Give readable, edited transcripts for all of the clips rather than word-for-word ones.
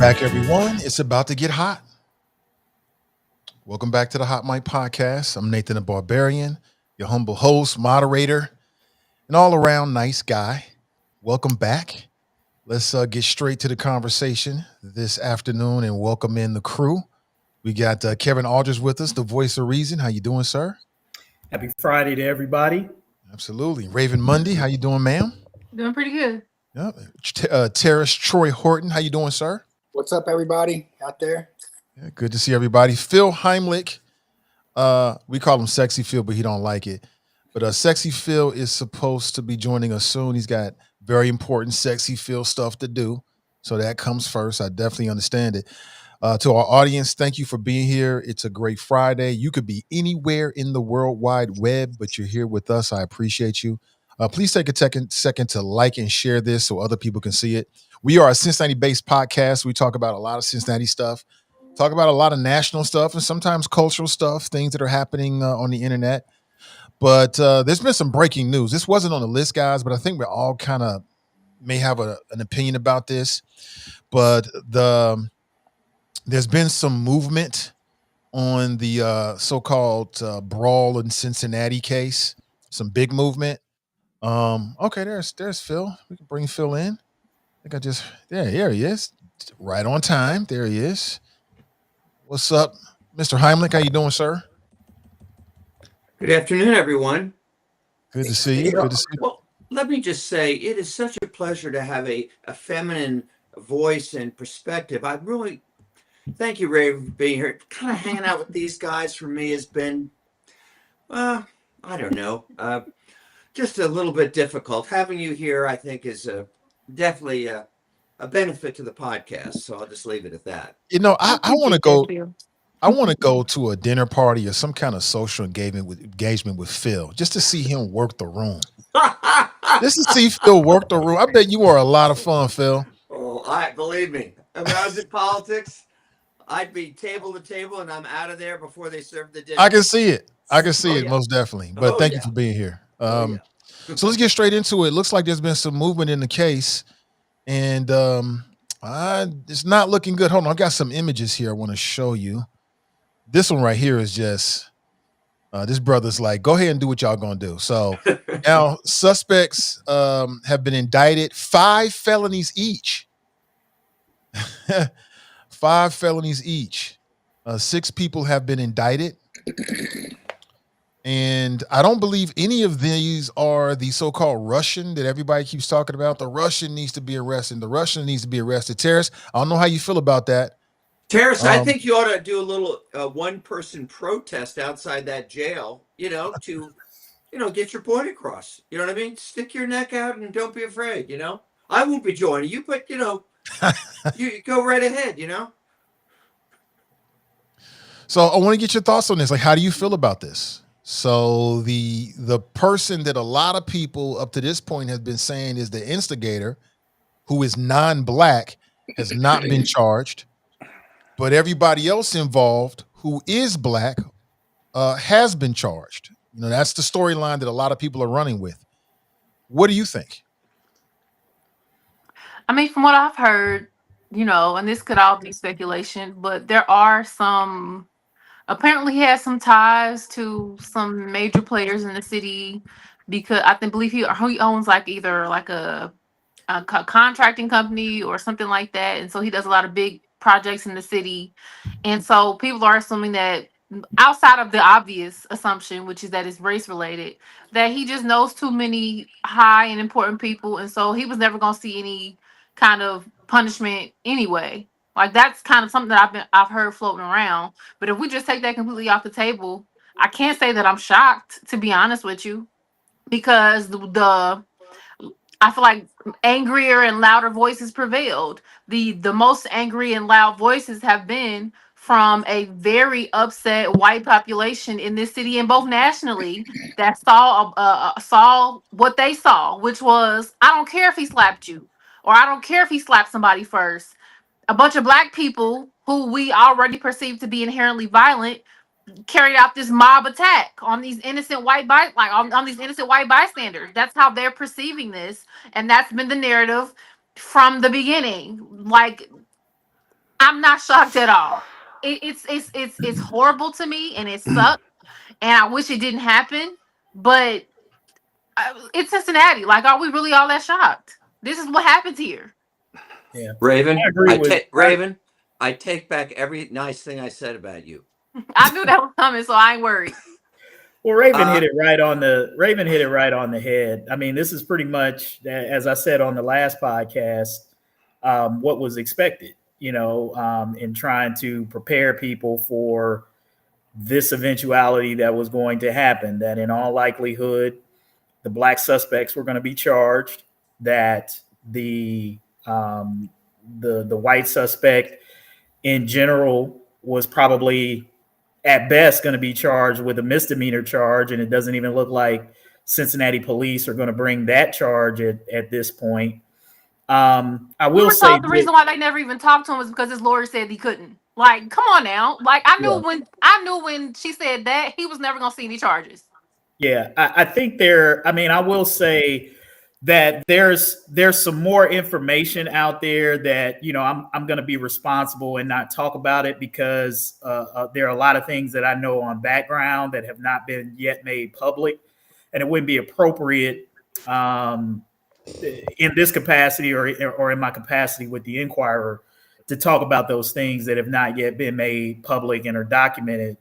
back, everyone. It's about to get hot. Welcome back to the Hot Mic Podcast. I'm Nathan the Barbarian, your humble host, moderator, and all around nice guy. Welcome back. Let's get straight to the conversation this afternoon and welcome in the crew. We got Kevin Aldridge with us, the voice of reason. How you doing, sir? Happy Friday to everybody. Absolutely. Raven Mundy, how you doing, ma'am? Doing pretty good. Yep. Tarris Troy Horton, how you doing, sir? What's up, everybody out there? Yeah, good to see everybody. Phil Hemlich. We call him Sexy Phil, but he don't like it. But Sexy Phil is supposed to be joining us soon. He's got very important Sexy Phil stuff to do. So that comes first. I definitely understand it. To our audience, thank you for being here. It's a great Friday. You could be anywhere in the World Wide Web, but you're here with us. I appreciate you. Please take a second to like and share this so other people can see it. We are a Cincinnati-based podcast. We talk about a lot of Cincinnati stuff, talk about a lot of national stuff, and sometimes cultural stuff, things that are happening on the internet. But there's been some breaking news. This wasn't on the list, guys, but I think we all kind of may have an opinion about this. But there's been some movement on the so-called brawl in Cincinnati case. Some big movement. Okay, there's Phil. We can bring Phil in. I think here he is. Right on time. There he is. What's up, Mr. Hemlich? How you doing, sir? Good afternoon, everyone. Good to see you. Good to see you. Well, let me just say, it is such a pleasure to have a feminine voice and perspective. I really thank you, Ray, for being here. Kind of hanging out with these guys for me has been, I don't know, just a little bit difficult. Having you here, I think, is definitely a benefit to the podcast. So I'll just leave it at that. You know, I want to go. I want to go to a dinner party or some kind of social engagement with Phil, just to see him work the room. Just to see Phil work the room. I bet you are a lot of fun, Phil. Oh, believe me. When I was in politics, I'd be table to table, and I'm out of there before they serve the dinner. I can see it. Most definitely. But thank you for being here. So let's get straight into it. Looks like there's been some movement in the case, and it's not looking good. Hold on, I got some images here I want to show you. This one right here is just this brother's like, go ahead and do what y'all gonna do. So now suspects have been indicted, 5 felonies each. 5 felonies each. 6 people have been indicted. And I don't believe any of these are the so-called Russian that everybody keeps talking about. The Russian needs to be arrested. The Russian needs to be arrested. Tarris, I don't know how you feel about that. Tarris, I think you ought to do a little one-person protest outside that jail, to, get your point across. You know what I mean? Stick your neck out and don't be afraid, I won't be joining you, but, you go right ahead, So I want to get your thoughts on this. Like, how do you feel about this? So the person that a lot of people up to this point have been saying is the instigator, who is non-black, has not been charged. But everybody else involved who is black has been charged. That's the storyline that a lot of people are running with. What do you think? I mean, from what I've heard, and this could all be speculation, but there are some, apparently he has some ties to some major players in the city, because I believe he owns either a contracting company or something like that. And so he does a lot of big projects in the city. And so people are assuming that, outside of the obvious assumption, which is that it's race related, that he just knows too many high and important people. And so he was never going to see any kind of punishment anyway. Like, that's kind of something that I've heard floating around. But if we just take that completely off the table, I can't say that I'm shocked, to be honest with you, because I feel like angrier and louder voices prevailed. The most angry and loud voices have been from a very upset white population in this city, and both nationally, that saw what they saw, which was, I don't care if he slapped you, or I don't care if he slapped somebody first. A bunch of black people who we already perceive to be inherently violent carried out this mob attack on these innocent on these innocent white bystanders. That's how they're perceiving this, and that's been the narrative from the beginning. Like, I'm not shocked at all. It's horrible to me, and it sucks, and I wish it didn't happen. But it's Cincinnati. Like, are we really all that shocked? This is what happens here. Yeah, Raven, I agree with Raven, I take back every nice thing I said about you. I knew that was coming, so I ain't worried. Well, Raven hit it right on the head. I mean, this is pretty much, as I said on the last podcast, what was expected. In trying to prepare people for this eventuality that was going to happen. That in all likelihood, the black suspects were going to be charged. That the white suspect in general was probably at best going to be charged with a misdemeanor charge, and it doesn't even look like Cincinnati police are going to bring that charge at this point. I will say the reason why they never even talked to him was because his lawyer said he couldn't. Like, come on now. Like, I knew when she said that he was never going to see any charges. Yeah, I think I will say that there's some more information out there that, I'm going to be responsible and not talk about it because there are a lot of things that I know on background that have not been yet made public, and it wouldn't be appropriate in this capacity or in my capacity with the Inquirer to talk about those things that have not yet been made public and are documented.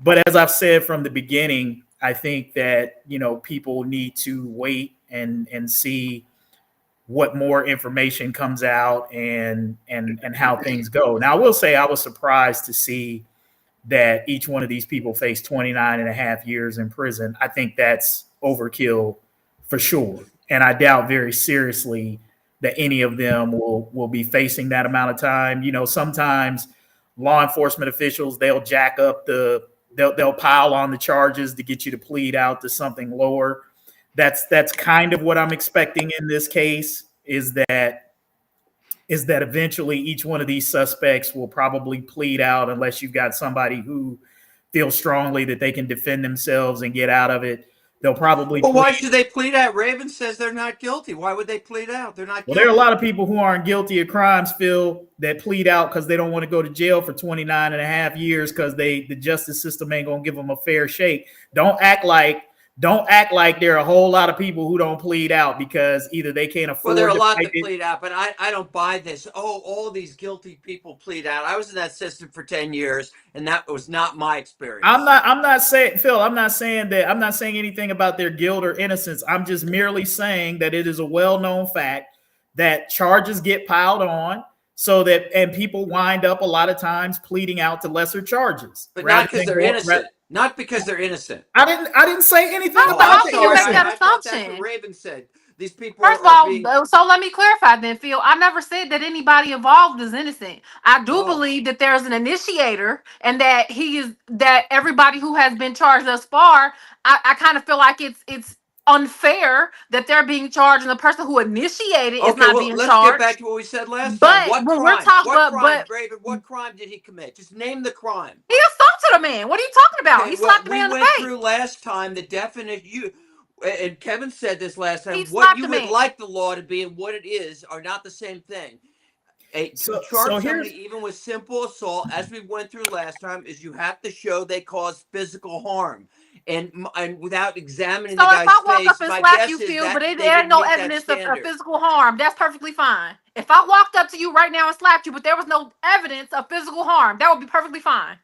But as I've said from the beginning, I think that, people need to wait and see what more information comes out and how things go. Now, I will say I was surprised to see that each one of these people faced 29 and a half years in prison. I think that's overkill for sure. And I doubt very seriously that any of them will be facing that amount of time. Sometimes law enforcement officials, they'll jack up they'll pile on the charges to get you to plead out to something lower. That's kind of what I'm expecting in this case, is that eventually each one of these suspects will probably plead out unless you've got somebody who feels strongly that they can defend themselves and get out of it. They'll probably. Well, why should they plead out? Raven says they're not guilty. Why would they plead out? They're not guilty. Well, there are a lot of people who aren't guilty of crimes, Phil, that plead out because they don't want to go to jail for 29 and a half years because the justice system ain't going to give them a fair shake. Don't act like there are a whole lot of people who don't plead out because either they can't afford. Well, there are a lot that plead out, but I don't buy this. Oh, all these guilty people plead out. I was in that system for 10 years, and that was not my experience. I'm not saying, Phil, I'm not saying anything about their guilt or innocence. I'm just merely saying that it is a well-known fact that charges get piled on and people wind up a lot of times pleading out to lesser charges. But not because they're innocent. Not because they're innocent. I didn't say anything about how can you make that assumption? That's what Raven said. These people. First of all, so let me clarify then, Phil. I never said that anybody involved is innocent. I do believe that there's an initiator, and that that everybody who has been charged thus far. I kind of feel like it's unfair that they're being charged, and the person who initiated is not being charged. Let's get back to what we said last time. Raven, what crime did he commit? Just name the crime. He assaulted a man. What are you talking about? Okay, he slapped a man in the face. We went through last time the definition. And Kevin said this last time. What you would like the law to be and what it is are not the same thing. To charge somebody even with simple assault, as we went through last time, is you have to show they caused physical harm. And without examining the guy's face, if I walk up and slap you, Phil, but there's no evidence of physical harm, that's perfectly fine. If I walked up to you right now and slapped you, but there was no evidence of physical harm, that would be perfectly fine.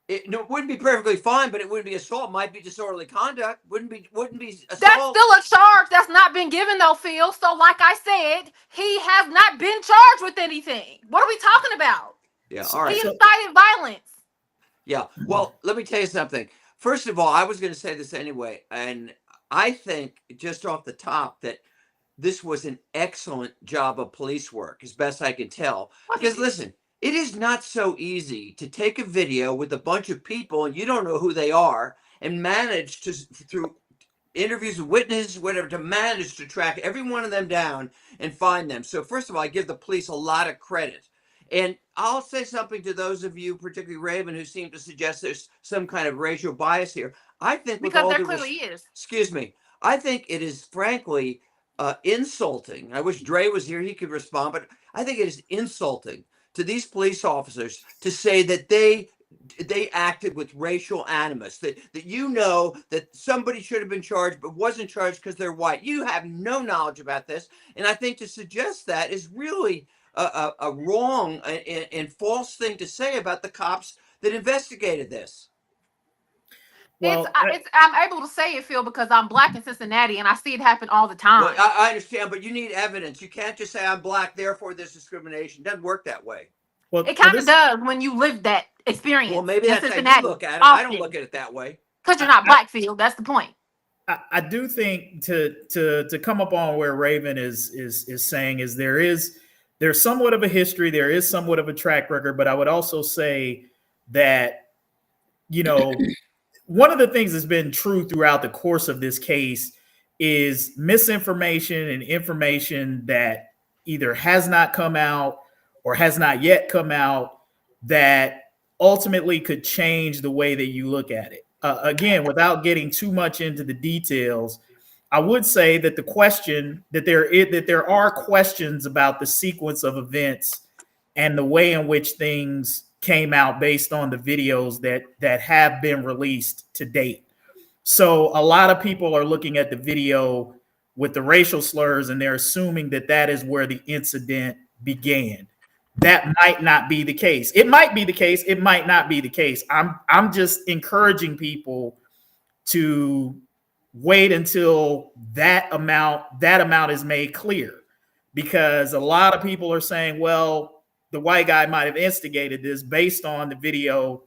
It wouldn't be perfectly fine, but it wouldn't be assault. It might be disorderly conduct. Wouldn't be assault. That's still a charge that's not been given though, Phil. So like I said, he has not been charged with anything. What are we talking about? Yeah, all right. He incited violence. Yeah, well, let me tell you something. First of all, I was going to say this anyway, and I think just off the top that this was an excellent job of police work, as best I can tell. Because listen, it is not so easy to take a video with a bunch of people and you don't know who they are and manage to, through interviews with witnesses, whatever, to manage to track every one of them down and find them. So first of all, I give the police a lot of credit. And I'll say something to those of you, particularly Raven, who seem to suggest there's some kind of racial bias here. I think because there clearly is. Excuse me. I think it is frankly insulting. I wish Dre was here; he could respond. But I think it is insulting to these police officers to say that they acted with racial animus, that you know that somebody should have been charged but wasn't charged because they're white. You have no knowledge about this. And I think to suggest that is really a wrong and false thing to say about the cops that investigated this. Well, I'm able to say it, Phil, because I'm black in Cincinnati and I see it happen all the time. Well, I understand, but you need evidence. You can't just say I'm black, therefore there's discrimination. It doesn't work that way. well, It kind of does when you live that experience. Well, maybe in that's Cincinnati, how you look at it. I don't look at it that way. because you're not black, Phil. That's the point. I do think to come up on where Raven is saying is there's somewhat of a history, there is somewhat of a track record, but I would also say that, you know, one of the things that's been true throughout the course of this case is misinformation and information that either has not come out or has not yet come out that ultimately could change the way that you look at it. Again, without getting too much into the details, I would say that the question that there are questions about the sequence of events and the way in which things came out based on the videos that have been released to date. So a lot of people are looking at the video with the racial slurs and they're assuming that that is where the incident began. That might not be the case. It might be the case. It might not be the case. I'm just encouraging people to wait until that amount is made clear, because a lot of people are saying, well, the white guy might have instigated this based on the video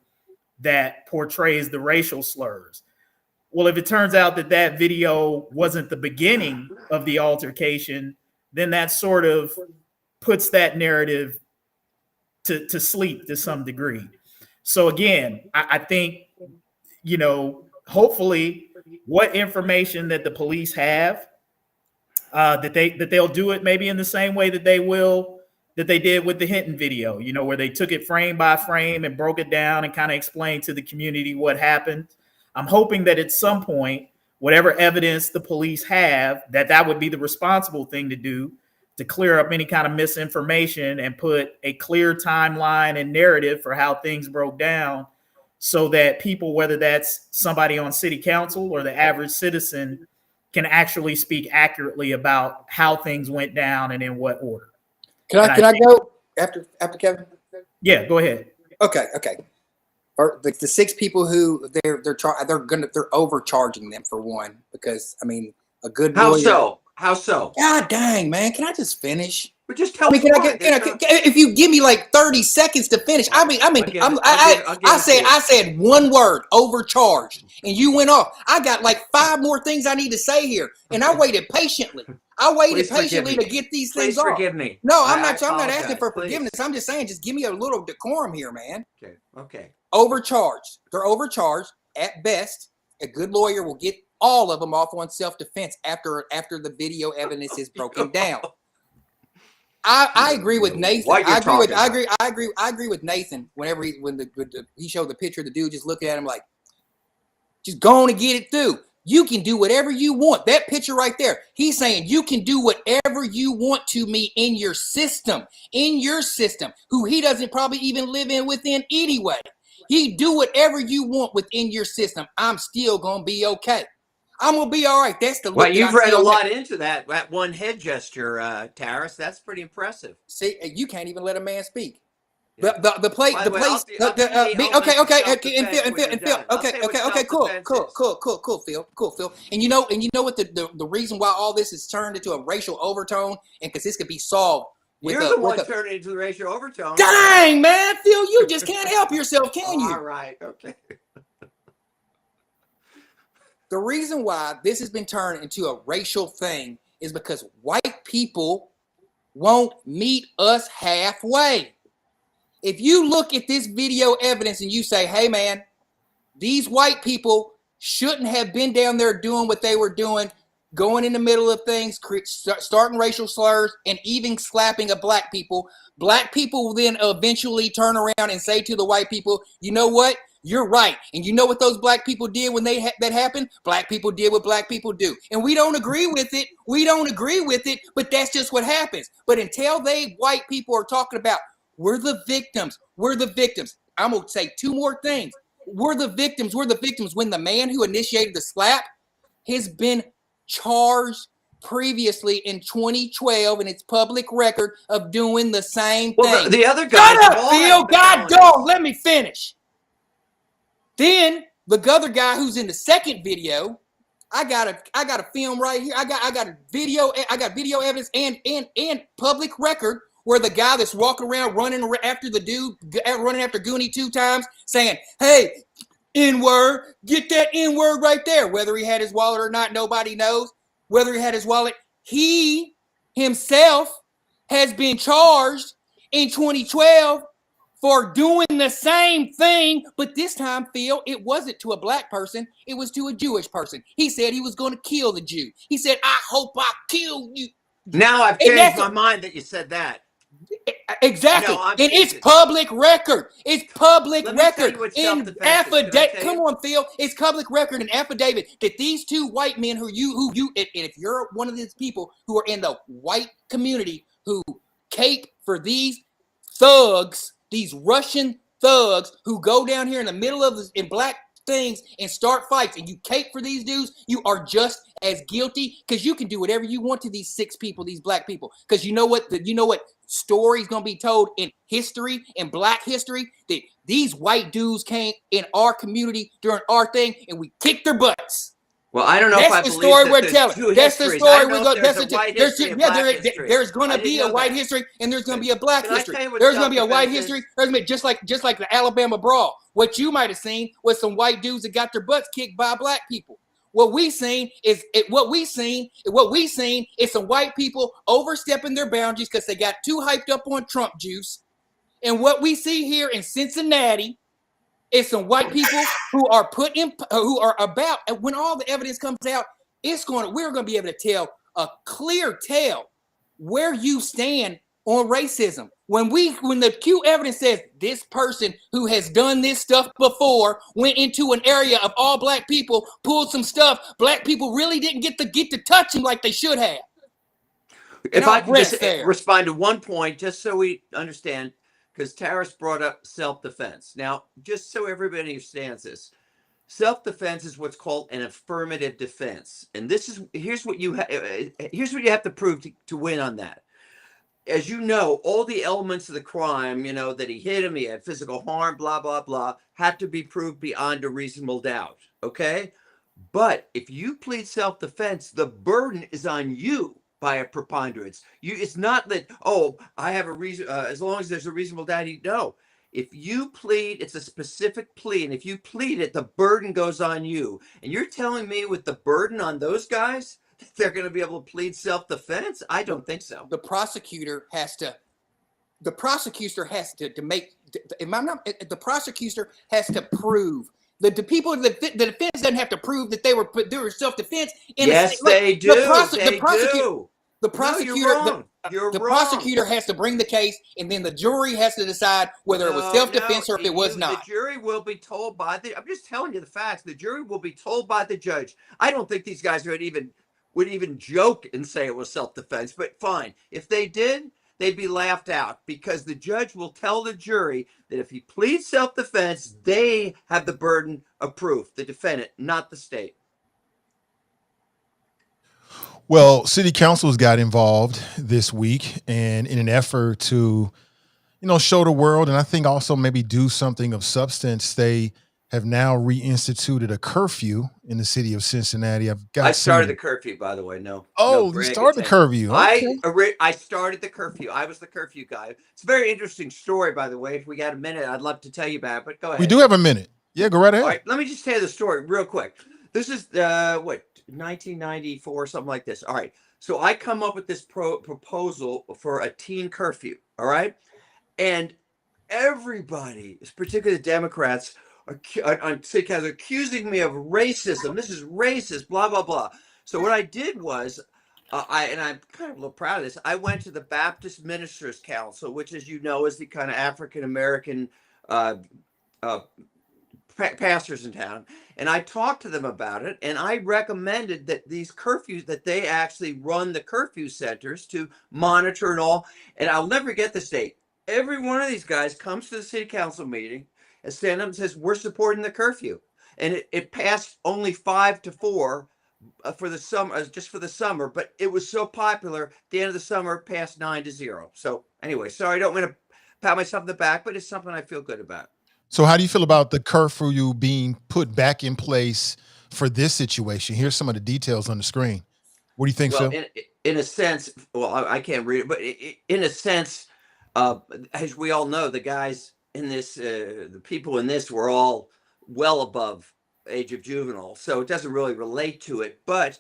that portrays the racial slurs. Well, if it turns out that that video wasn't the beginning of the altercation, then that sort of puts that narrative to sleep to some degree. So again, I think, you know, hopefully what information that the police have, that they'll do it maybe in the same way that they did with the Hinton video, you know, where they took it frame by frame and broke it down and kind of explained to the community what happened. I'm hoping that at some point, whatever evidence the police have, that would be the responsible thing to do, to clear up any kind of misinformation and put a clear timeline and narrative for how things broke down, so that people, whether that's somebody on city council or the average citizen, can actually speak accurately about how things went down and in what order. Can I go after Kevin? Yeah, go ahead. Okay. Or the 6 people who they're overcharging them for one, because I mean a good How lawyer, so? God dang, man! Can I just finish? But just tell I mean, me. if you give me like 30 seconds to finish, I said one word, overcharged, and you went off. I got like 5 more things I need to say here, and I waited patiently. To get these things off. Forgive me. No, I'm not asking for forgiveness. I'm just saying, just give me a little decorum here, man. Okay. Overcharged. They're overcharged at best. A good lawyer will get all of them off on self-defense after the video evidence is broken down. I agree with Nathan. I agree with Nathan whenever he showed the picture of the dude just looking at him like, just go on and get it through. You can do whatever you want. That picture right there, he's saying you can do whatever you want to me in your system, who he doesn't probably even live within anyway. He do whatever you want within your system. I'm still going to be okay. I'm going to be all right. That's the look. Well, you've read a lot into that one head gesture, Tarris. That's pretty impressive. See, you can't even let a man speak. Yeah. The place. Cool, Phil. And you know what the reason why all this is turned into a racial overtone, and because this could be solved. You're the one turning into the racial overtone. Dang, man, Phil, you just can't help yourself, can you? All right, okay. The reason why this has been turned into a racial thing is because white people won't meet us halfway. If you look at this video evidence and you say, hey, man, these white people shouldn't have been down there doing what they were doing, going in the middle of things, starting racial slurs, and even slapping at black people will then eventually turn around and say to the white people, you know what? You're right. And you know what those black people did when that happened? Black people did what black people do. And we don't agree with it. But that's just what happens. But until white people are talking about We're the victims. We're the victims. I'm going to say two more things. We're the victims. We're the victims when the man who initiated the slap has been charged previously in 2012, and it's public record of doing the same Well, thing. the other guys Shut have up, all Phil. had God felonies. dog, let me finish. Then the other guy who's in the second video, I got a film right here. I got a video. I got video evidence and public record where the guy that's walking around running after the dude, running after Goonie 2 times, saying, "Hey, N-word, get that N-word right there." Whether he had his wallet or not, nobody knows. Whether he had his wallet, he himself has been charged in 2012 for doing the same thing, but this time, Phil, it wasn't to a black person, it was to a Jewish person. He said he was going to kill the Jew. He said, "I hope I kill you." Now I've And changed that's my mind that you said that. exactly. No, I'm And it's serious. public record. It's public Let me tell record. you what In self-defense is. Can I affidavit. tell Come you? on, Phil. It's public record and affidavit that these two white men and if you're one of these people who are in the white community who cape for these thugs, these Russian thugs who go down here in the middle of in black things and start fights, and you cape for these dudes, you are just as guilty, because you can do whatever you want to these 6 people, these black people, because you know what story's gonna be told in history, in black history, that these white dudes came in our community during our thing and we kicked their butts. Well, I don't know if I That's the believe story that we're there's telling. two That's the histories. story I we're know going. there's That's a white history and black history. there's going I to be didn't a know white that. history and there's going to be a black Can I history. tell you what There's going to be a white self-defense history. is? There's going to be just like the Alabama brawl. What you might have seen was some white dudes that got their butts kicked by black people. What we seen is some white people overstepping their boundaries because they got too hyped up on Trump juice. And what we see here in Cincinnati is some white people who are about, and when all the evidence comes out, we're going to be able to tell a clear tale where you stand on racism. When the Q evidence says this person who has done this stuff before went into an area of all black people, pulled some stuff, black people really didn't get to touch him like they should have. If I could just respond to one point, just so we understand, because Tarris brought up self-defense. Now, just so everybody understands this, self-defense is what's called an affirmative defense, and here's what you have to prove to win on that. As you know, all the elements of the crime, that he hit him, he had physical harm, blah blah blah, had to be proved beyond a reasonable doubt. Okay, but if you plead self-defense, the burden is on you by a preponderance. It's not that, I have a reason, as long as there's a reasonable doubt. No, if you plead, it's a specific plea, and if you plead it, the burden goes on you. And you're telling me with the burden on those guys, they're going to be able to plead self-defense? I don't think so. The prosecutor has to prove. The defense doesn't have to prove that they were self-defense. Yes, they do. The prosecutor has to bring the case, and then the jury has to decide whether it was self-defense or if it was not. The jury will be told by I'm just telling you the facts. The jury will be told by the judge. I don't think these guys would even joke and say it was self-defense, but fine. If they did, they'd be laughed out, because the judge will tell the jury that if he pleads self-defense, they have the burden of proof, the defendant, not the state. Well, city councils got involved this week, and in an effort to, show the world, and I think also maybe do something of substance, they have now reinstituted a curfew in the city of Cincinnati. I started the curfew, by the way. No. You started the curfew. Okay. I started the curfew. I was the curfew guy. It's a very interesting story, by the way. If we got a minute, I'd love to tell you about it, but go ahead. We do have a minute. Yeah, go right ahead. All right, let me just tell you the story real quick. This is 1994, something like this. All right. So I come up with this proposal for a teen curfew. All right. And everybody, particularly the Democrats, on city council, accusing me of racism. This is racist, blah, blah, blah. So what I did was, I'm kind of a little proud of this, I went to the Baptist Ministers Council, which, as you know, is the kind of African-American pastors in town, and I talked to them about it, and I recommended that these curfews, that they actually run the curfew centers to monitor and all. And I'll never forget this date, every one of these guys comes to the city council meeting and stand up and says, we're supporting the curfew. And it passed only 5-4 for the summer, just for the summer, but it was so popular at the end of the summer, passed 9-0. So anyway, sorry, I don't want to pat myself on the back, but it's something I feel good about. So how do you feel about the curfew being put back in place for this situation? Here's some of the details on the screen. What do you think, Well, Phil? in a sense, well, I can't read it, but in a sense, as we all know, the guys in this, the people in this were all well above age of juvenile, so it doesn't really relate to it. But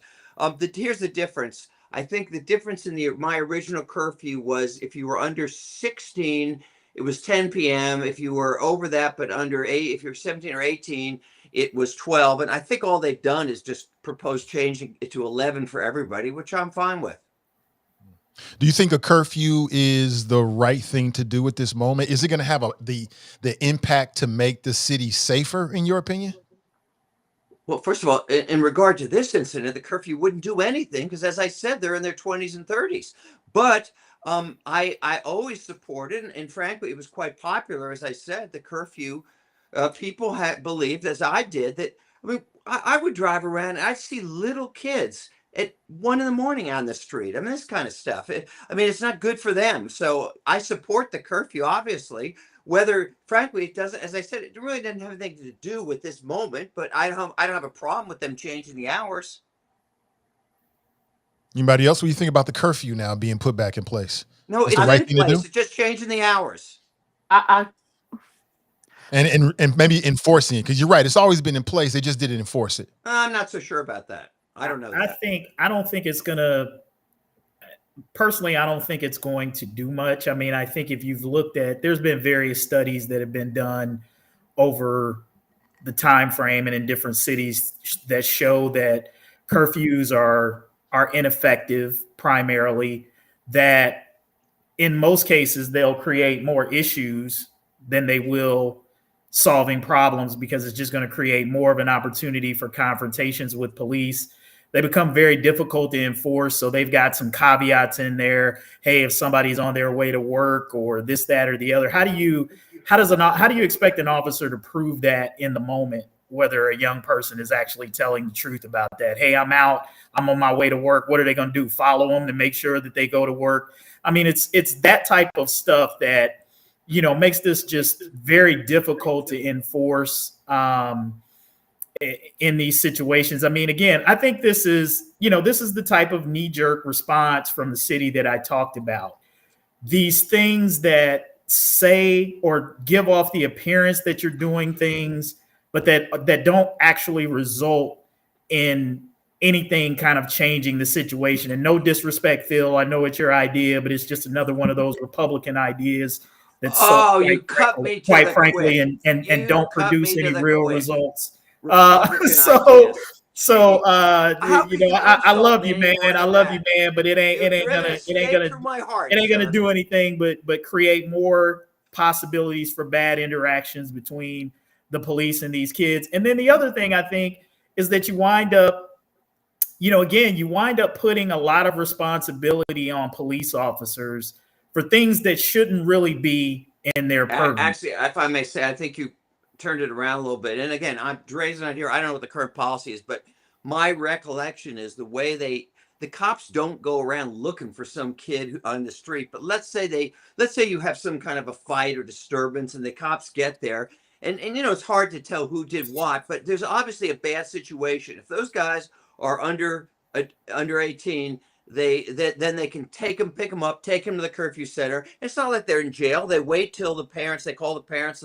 here's the difference. I think the difference in my original curfew was if you were under 16, it was 10 p.m. If you were over that, but under 8, if you're 17 or 18, it was 12. And I think all they've done is just propose changing it to 11 for everybody, which I'm fine with. Do you think a curfew is the right thing to do at this moment? Is it going to have the impact to make the city safer, in your opinion? Well, first of all, in regard to this incident, the curfew wouldn't do anything because, as I said, they're in their 20s and 30s. But I always supported, and frankly, it was quite popular. As I said, the curfew, people had believed, as I did, that I mean, I would drive around and I'd see little kids at 1 a.m. on the street. I mean, this kind of stuff. I mean, it's not good for them. So I support the curfew, obviously. Whether, frankly, it doesn't, as I said, it really doesn't have anything to do with this moment, but I don't have a problem with them changing the hours. Anybody else? What do you think about the curfew now being put back in place? No, It's it's the right in thing to do? place. It's just changing the hours. I And maybe enforcing it, because you're right. It's always been in place. They just didn't enforce it. I'm not so sure about that. I don't know that. I don't think it's gonna. Personally, I don't think it's going to do much. I mean, I think if you've looked at, there's been various studies that have been done over the time frame and in different cities that show that curfews are ineffective primarily, that in most cases they'll create more issues than they will solving problems, because it's just going to create more of an opportunity for confrontations with police. They become very difficult to enforce. So they've got some caveats in there. Hey, if somebody's on their way to work or this, that, or the other, how do you expect an officer to prove that in the moment, whether a young person is actually telling the truth about that? Hey, I'm out, I'm on my way to work. What are they going to do? Follow them to make sure that they go to work? I mean, it's that type of stuff that, makes this just very difficult to enforce. In these situations. I mean, again, I think this is the type of knee-jerk response from the city that I talked about. These things that say or give off the appearance that you're doing things, but that don't actually result in anything kind of changing the situation. And no disrespect, Phil, I know it's your idea, but it's just another one of those Republican ideas that's quite frankly, and don't produce any real results. I love you, man. I love you, man. But it ain't gonna do anything but create more possibilities for bad interactions between the police and these kids. And then the other thing I think is that you wind up putting a lot of responsibility on police officers for things that shouldn't really be in their purview. Actually, if I may say, I think you turned it around a little bit. And again, I'm raising it here. I don't know what the current policy is, but my recollection is the way the cops don't go around looking for some kid on the street. But let's say you have some kind of a fight or disturbance and the cops get there. And it's hard to tell who did what, but there's obviously a bad situation. If those guys are under 18, then they can pick them up, take them to the curfew center. It's not like they're in jail. They wait till they call the parents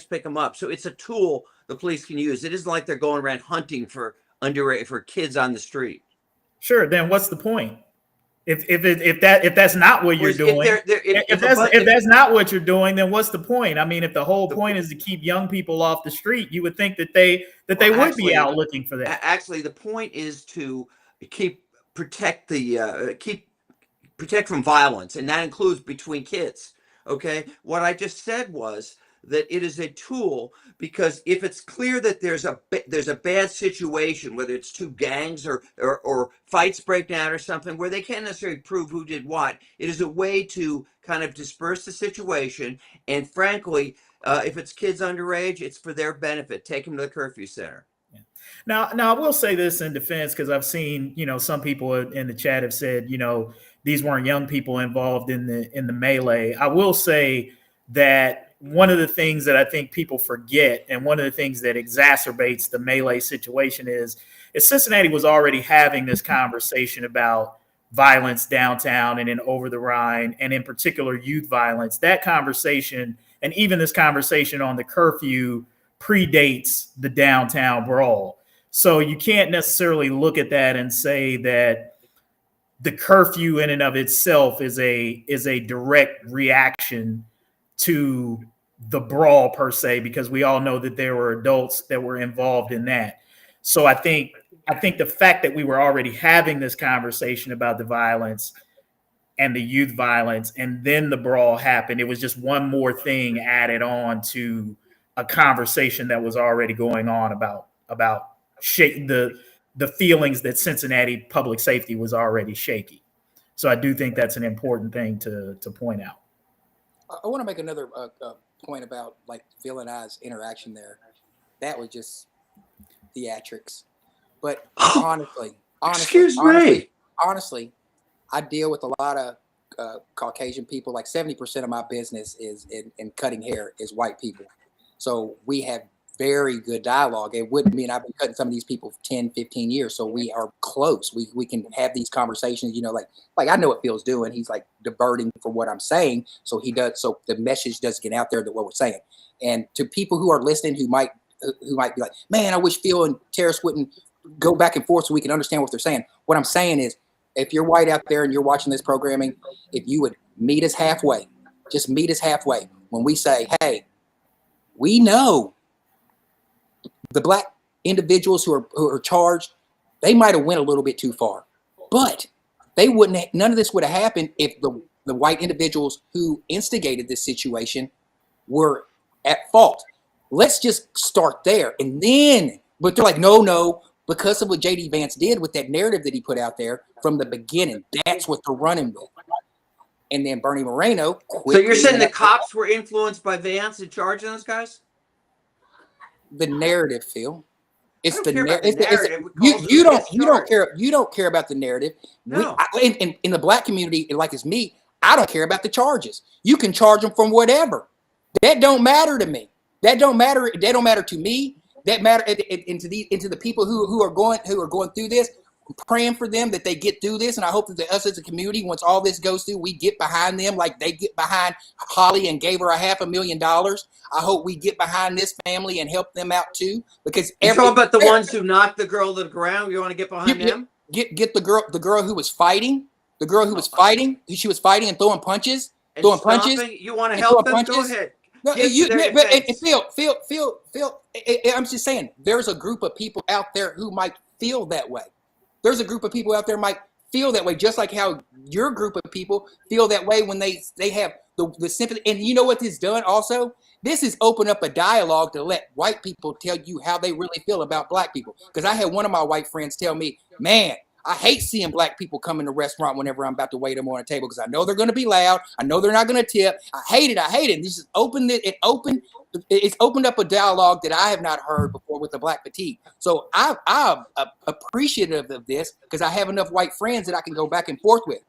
pick them up. So it's a tool the police can use. It isn't like they're going around hunting for kids on the street. Sure. Then what's the point? If that's not what you're doing, if that's not what you're doing, then what's the point? I mean, if the whole point is to keep young people off the street, you would think that they would be out looking for that. Actually, the point is to protect from violence, and that includes between kids. Okay, what I just said was that it is a tool, because if it's clear that there's a bad situation, whether it's two gangs or fights break down or something where they can't necessarily prove who did what, it is a way to kind of disperse the situation. And frankly, if it's kids underage, it's for their benefit. Take them to the curfew center. Now I will say this in defense, because I've seen, some people in the chat have said, these weren't young people involved in the melee. I will say that one of the things that I think people forget, and one of the things that exacerbates the melee situation is Cincinnati was already having this conversation about violence downtown and in over the Rhine, and in particular youth violence. That conversation, and even this conversation on the curfew, predates the downtown brawl. So you can't necessarily look at that and say that the curfew in and of itself is a direct reaction to the brawl per se, because we all know that there were adults that were involved in that. So I think the fact that we were already having this conversation about the violence and the youth violence, and then the brawl happened, it was just one more thing added on to a conversation that was already going on about the feelings that Cincinnati public safety was already shaky. So I do think that's an important thing to point out. I want to make another point about like Phil and I's interaction there. That was just theatrics. But honestly, I deal with a lot of Caucasian people. Like 70% of my business is in cutting hair is white people. So we have very good dialogue. It wouldn't mean I've been cutting some of these people for 10, 15 years. So we are close. We can have these conversations, like I know what Phil's doing. He's like diverting from what I'm saying. So he does. So the message does get out there that what we're saying. And to people who are listening, who might be like, man, I wish Phil and Tarris wouldn't go back and forth so we can understand what they're saying. What I'm saying is, if you're white out there and you're watching this programming, if you would meet us halfway, just meet us halfway when we say, hey, we know the black individuals who are charged, they might have went a little bit too far, but none of this would have happened if the white individuals who instigated this situation were at fault. Let's just start there. And then, but they're like, no, because of what J.D. Vance did with that narrative that he put out there from the beginning, that's what they're running with. And then Bernie Moreno. So you're saying the cops were influenced by Vance in charging those guys? The narrative, Phil. It's the narrative. You don't care about the narrative. No. In the black community, like it's me, I don't care about the charges. You can charge them from whatever. That don't matter to me. That don't matter to me. That matter into the people who are going through this. I'm praying for them that they get through this, and I hope that us as a community, once all this goes through, we get behind them like they get behind Holly and gave her $500,000. I hope we get behind this family and help them out too, because you're talking about the ones who knocked the girl to the ground. You want to get behind them? Get the girl who was fighting. The girl who was fighing. She was fighting and throwing punches. You want to help them? Go ahead. No, Phil, I'm just saying, there's a group of people out there who might feel that way. There's a group of people out there might feel that way, just like how your group of people feel that way when they have the sympathy. And you know what this done also? This has opened up a dialogue to let white people tell you how they really feel about black people. Because I had one of my white friends tell me, man, I hate seeing black people come in the restaurant whenever I'm about to wait them on a table because I know they're going to be loud. I know they're not going to tip. I hate it. And this is it's opened up a dialogue that I have not heard before with the black fatigue. So I'm appreciative of this because I have enough white friends that I can go back and forth with.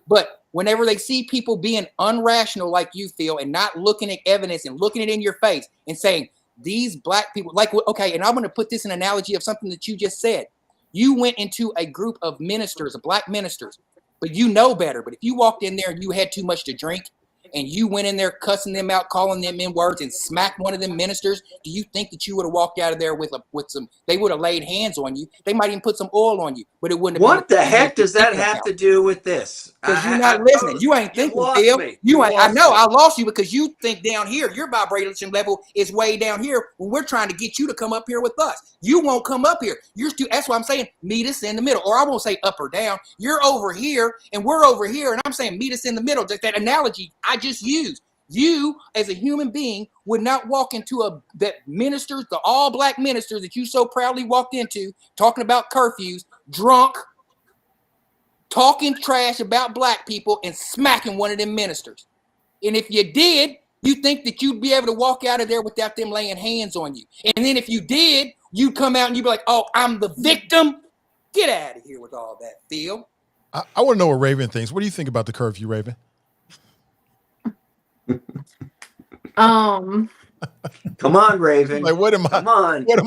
But whenever they see people being unrational like you feel and not looking at evidence and looking it in your face and saying these black people, like, okay, and I'm going to put this in analogy of something that you just said. You went into a group of ministers, of black ministers, but you know better. But if you walked in there and you had too much to drink and you went in there cussing them out, calling them in words and smacked one of them ministers, do you think that you would have walked out of there with some, they would have laid hands on you. They might even put some oil on you, but it wouldn't have What the heck does that have to do with this? Because you're not listening. You ain't thinking, Phil. I know I lost you because you think down here, your vibration level is way down here when we're trying to get you to come up here with us. You won't come up here. That's why I'm saying meet us in the middle. Or I won't say up or down. You're over here and we're over here. And I'm saying meet us in the middle. Just that analogy I just used. You, as a human being, would not walk into the all-black ministers that you so proudly walked into, talking about curfews, drunk, talking trash about black people, and smacking one of them ministers. And if you did, you think that you'd be able to walk out of there without them laying hands on you. And then if you did, you'd come out and you'd be like, oh, I'm the victim. Get out of here with all that, Phil. I want to know what Raven thinks. What do you think about the curfew, Raven? Come on, Raven. Like, what am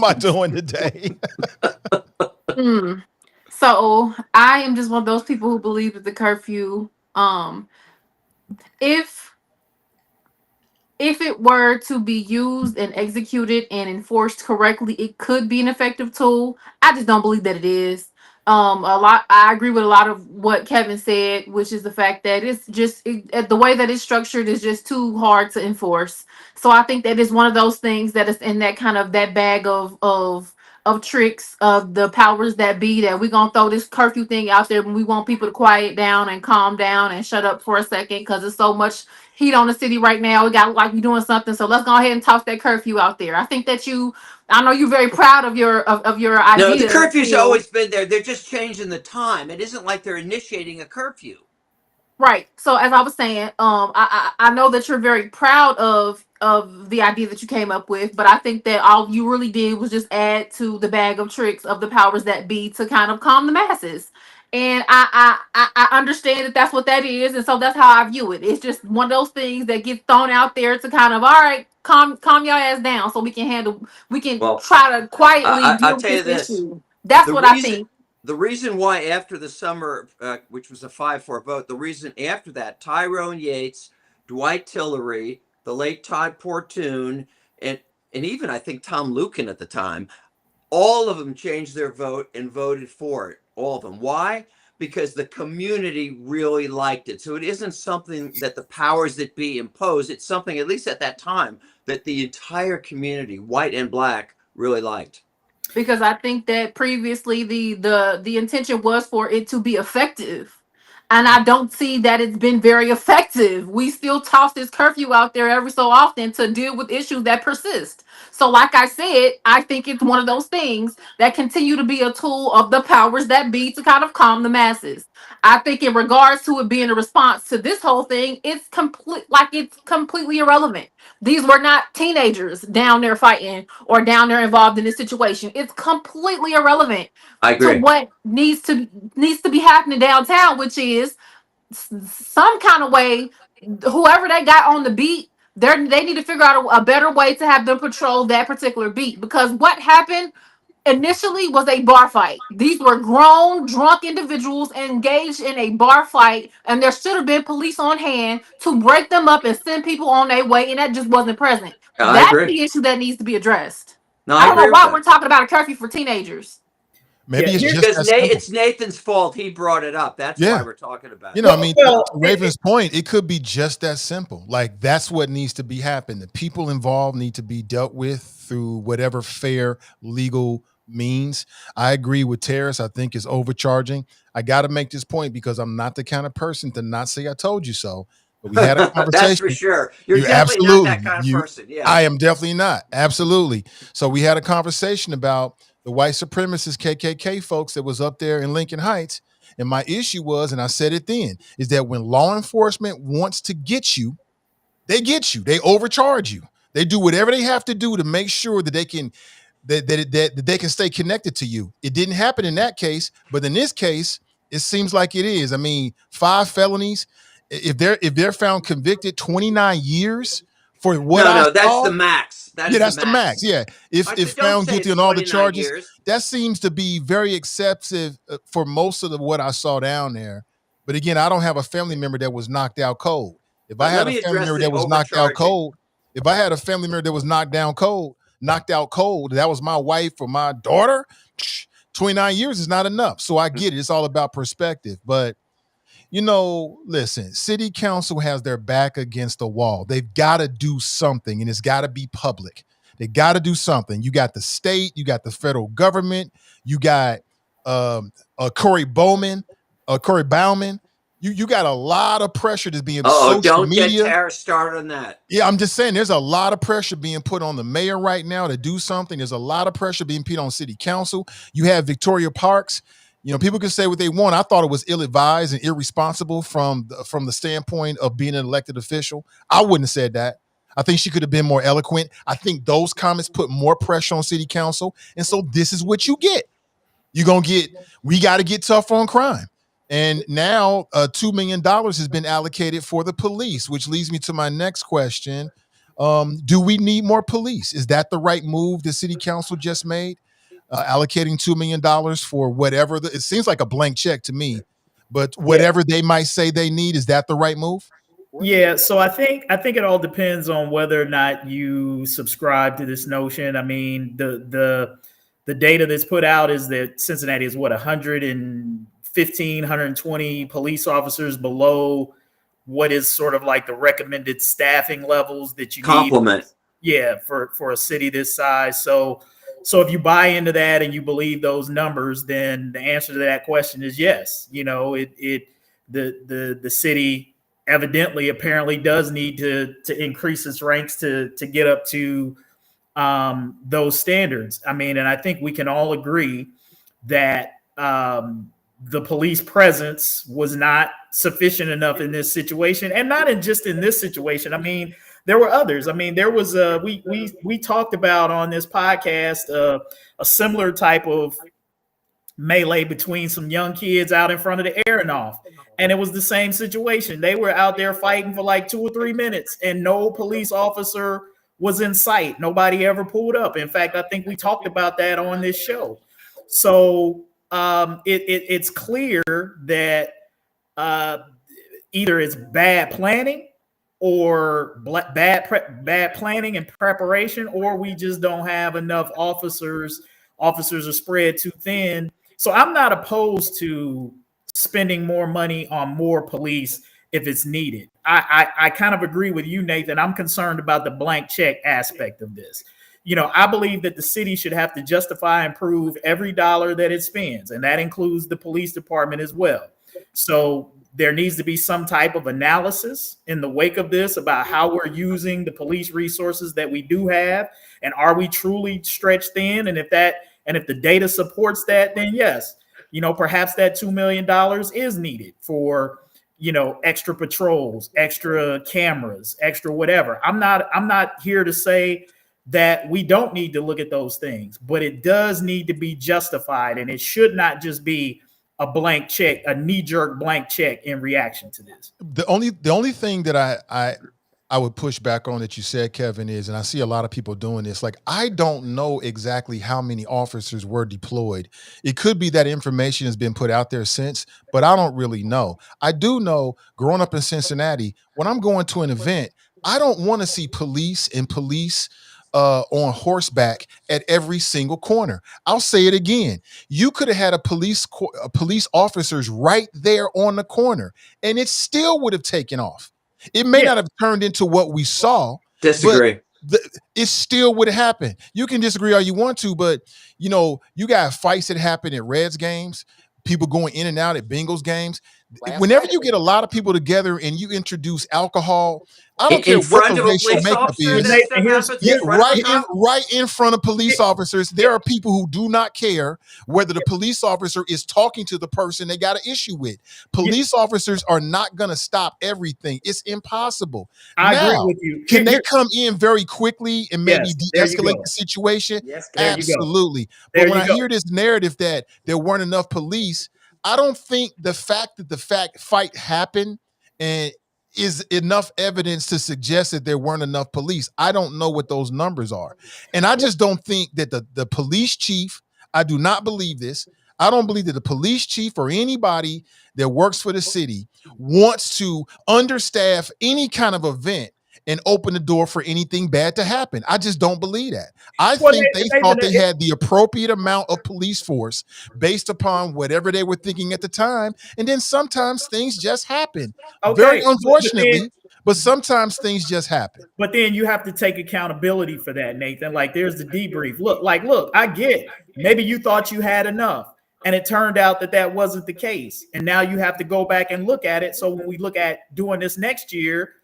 I doing today? So I am just one of those people who believe that the curfew, if it were to be used and executed and enforced correctly, it could be an effective tool. I just don't believe that it is. I agree with a lot of what Kevin said, which is the fact that it's just the way that it's structured is just too hard to enforce. So I think that is one of those things that is in that kind of that bag of tricks of the powers that be, that we're gonna throw this curfew thing out there when we want people to quiet down and calm down and shut up for a second because there's so much heat on the city right now. We got like we're doing something, so let's go ahead and toss that curfew out there. I think that I know you're very proud of your idea. No, the curfew's always been there. They're just changing the time. It isn't like they're initiating a curfew. Right. So as I was saying, I know that you're very proud of the idea that you came up with, but I think that all you really did was just add to the bag of tricks of the powers that be to kind of calm the masses. And I understand that that's what that is, and so that's how I view it. It's just one of those things that gets thrown out there to kind of, all right, calm your ass down so we can try to quietly deal with this issue. That's what I think. The reason why after the summer, which was a 5-4 vote, the reason after that, Tyrone Yates, Dwight Tillery, the late Todd Portune, and even I think Tom Lukin at the time, all of them changed their vote and voted for it. All of them. Why? Because the community really liked it. So it isn't something that the powers that be impose. It's something, at least at that time, that the entire community, white and black, really liked. Because I think that previously the intention was for it to be effective. And I don't see that it's been very effective. We still toss this curfew out there every so often to deal with issues that persist. So like I said, I think it's one of those things that continue to be a tool of the powers that be to kind of calm the masses. I think in regards to it being a response to this whole thing, it's completely irrelevant. These were not teenagers down there fighting or down there involved in this situation. It's completely irrelevant to what needs to be happening downtown, which is some kind of way. Whoever they got on the beat, they need to figure out a better way to have them patrol that particular beat. Because what happened initially was a bar fight. These were grown, drunk individuals engaged in a bar fight, and there should have been police on hand to break them up and send people on their way, and that just wasn't present. That's the issue that needs to be addressed. No, I don't know why we're talking about a curfew for teenagers. Maybe it's just because it's Nathan's fault. He brought it up. That's why we're talking about it. You know, I mean, to Raven's point, it could be just that simple. Like, that's what needs to be happening. The people involved need to be dealt with through whatever fair legal means. I agree with Tarris. I think it's overcharging. I got to make this point because I'm not the kind of person to not say I told you so. But we had a conversation. That's for sure. You're definitely not that kind of person. Yeah, I am definitely not. Absolutely. So we had a conversation about the white supremacist KKK folks that was up there in Lincoln Heights. And my issue was, and I said it then, is that when law enforcement wants to get you, they get you. They overcharge you. They do whatever they have to do to make sure that they can that they can stay connected to you. It didn't happen in that case, but in this case, it seems like it is. I mean, 5 felonies. If they're found convicted, 29 years for what? No, that's the max. That's the max. Yeah, if found guilty on all the charges, that seems to be very excessive for most of what I saw down there. But again, I don't have a family member that was knocked out cold. If I had a family member that was knocked out cold, that was my wife or my daughter, 29 years is not enough. So I get it. It's all about perspective. But, you know, listen, city council has their back against the wall. They've got to do something, and it's got to be public. They got to do something. You got the state, you got the federal government, you got Corey Bauman. You got a lot of pressure that's being Oh, social don't get media. Tarris started on that. Yeah, I'm just saying there's a lot of pressure being put on the mayor right now to do something. There's a lot of pressure being put on city council. You have Victoria Parks. You know, people can say what they want. I thought it was ill-advised and irresponsible from the standpoint of being an elected official. I wouldn't have said that. I think she could have been more eloquent. I think those comments put more pressure on city council. And so this is what you get. We got to get tough on crime. And now $2 million has been allocated for the police, which leads me to my next question. Do we need more police? Is that the right move the city council just made? Allocating $2 million for whatever, it seems like a blank check to me, but whatever they might say they need, is that the right move? Yeah, so I think it all depends on whether or not you subscribe to this notion. I mean, the data that's put out is that Cincinnati is 115, 120 police officers below what is sort of like the recommended staffing levels that you Compliment. need. Yeah, for a city this size. So if you buy into that and you believe those numbers, then the answer to that question is yes. You know, the city apparently does need to increase its ranks to get up to those standards. I mean, and I think we can all agree that the police presence was not sufficient enough in this situation, and not just in this situation. I mean, there were others. I mean, there was we talked about on this podcast a similar type of melee between some young kids out in front of the Aeronaut, and it was the same situation. They were out there fighting for like 2 or 3 minutes, and no police officer was in sight. Nobody ever pulled up. In fact, I think we talked about that on this show. So it's clear that either it's bad planning or bad planning and preparation, or we just don't have enough officers. Officers are spread too thin. So I'm not opposed to spending more money on more police if it's needed. I kind of agree with you, Nathan. I'm concerned about the blank check aspect of this. You know, I believe that the city should have to justify and prove every dollar that it spends, and that includes the police department as well. So there needs to be some type of analysis in the wake of this about how we're using the police resources that we do have, and are we truly stretched thin? And if the data supports that, then yes, you know, perhaps that $2 million is needed for, you know, extra patrols, extra cameras, extra whatever. I'm not here to say that we don't need to look at those things, but it does need to be justified, and it should not just be a blank check, a knee-jerk blank check in reaction to this. The only thing that I would push back on that you said, Kevin, is, and I see a lot of people doing this, like, I don't know exactly how many officers were deployed. It could be that information has been put out there since, but I don't really know. I do know, growing up in Cincinnati, when I'm going to an event, I don't want to see police on horseback at every single corner. I'll say it again. You could have had a police officers right there on the corner, and it still would have taken off. It may not have turned into what we saw. Disagree. But it still would happen. You can disagree all you want to, but you know, you got fights that happen at Reds games, people going in and out at Bengals games. Whenever you get a lot of people together and you introduce alcohol, I don't care what the racial makeup is. Right in front of police officers, there are people who do not care whether the police officer is talking to the person they got an issue with. Police officers are not going to stop everything. It's impossible. I agree with you. Can they come in very quickly and maybe de-escalate the situation? Yes, absolutely. But when I hear this narrative that there weren't enough police, I don't think the fact that the fight happened and is enough evidence to suggest that there weren't enough police. I don't know what those numbers are. And I just don't think that the police chief, I do not believe this. I don't believe that the police chief or anybody that works for the city wants to understaff any kind of event and open the door for anything bad to happen. I just don't believe that. I think they thought they had the appropriate amount of police force based upon whatever they were thinking at the time. And then sometimes things just happen. Okay. Very unfortunately, but sometimes things just happen. But then you have to take accountability for that, Nathan. Like, there's the debrief. Look, I get it. Maybe you thought you had enough. And it turned out that that wasn't the case. And now you have to go back and look at it. So when we look at doing this next year,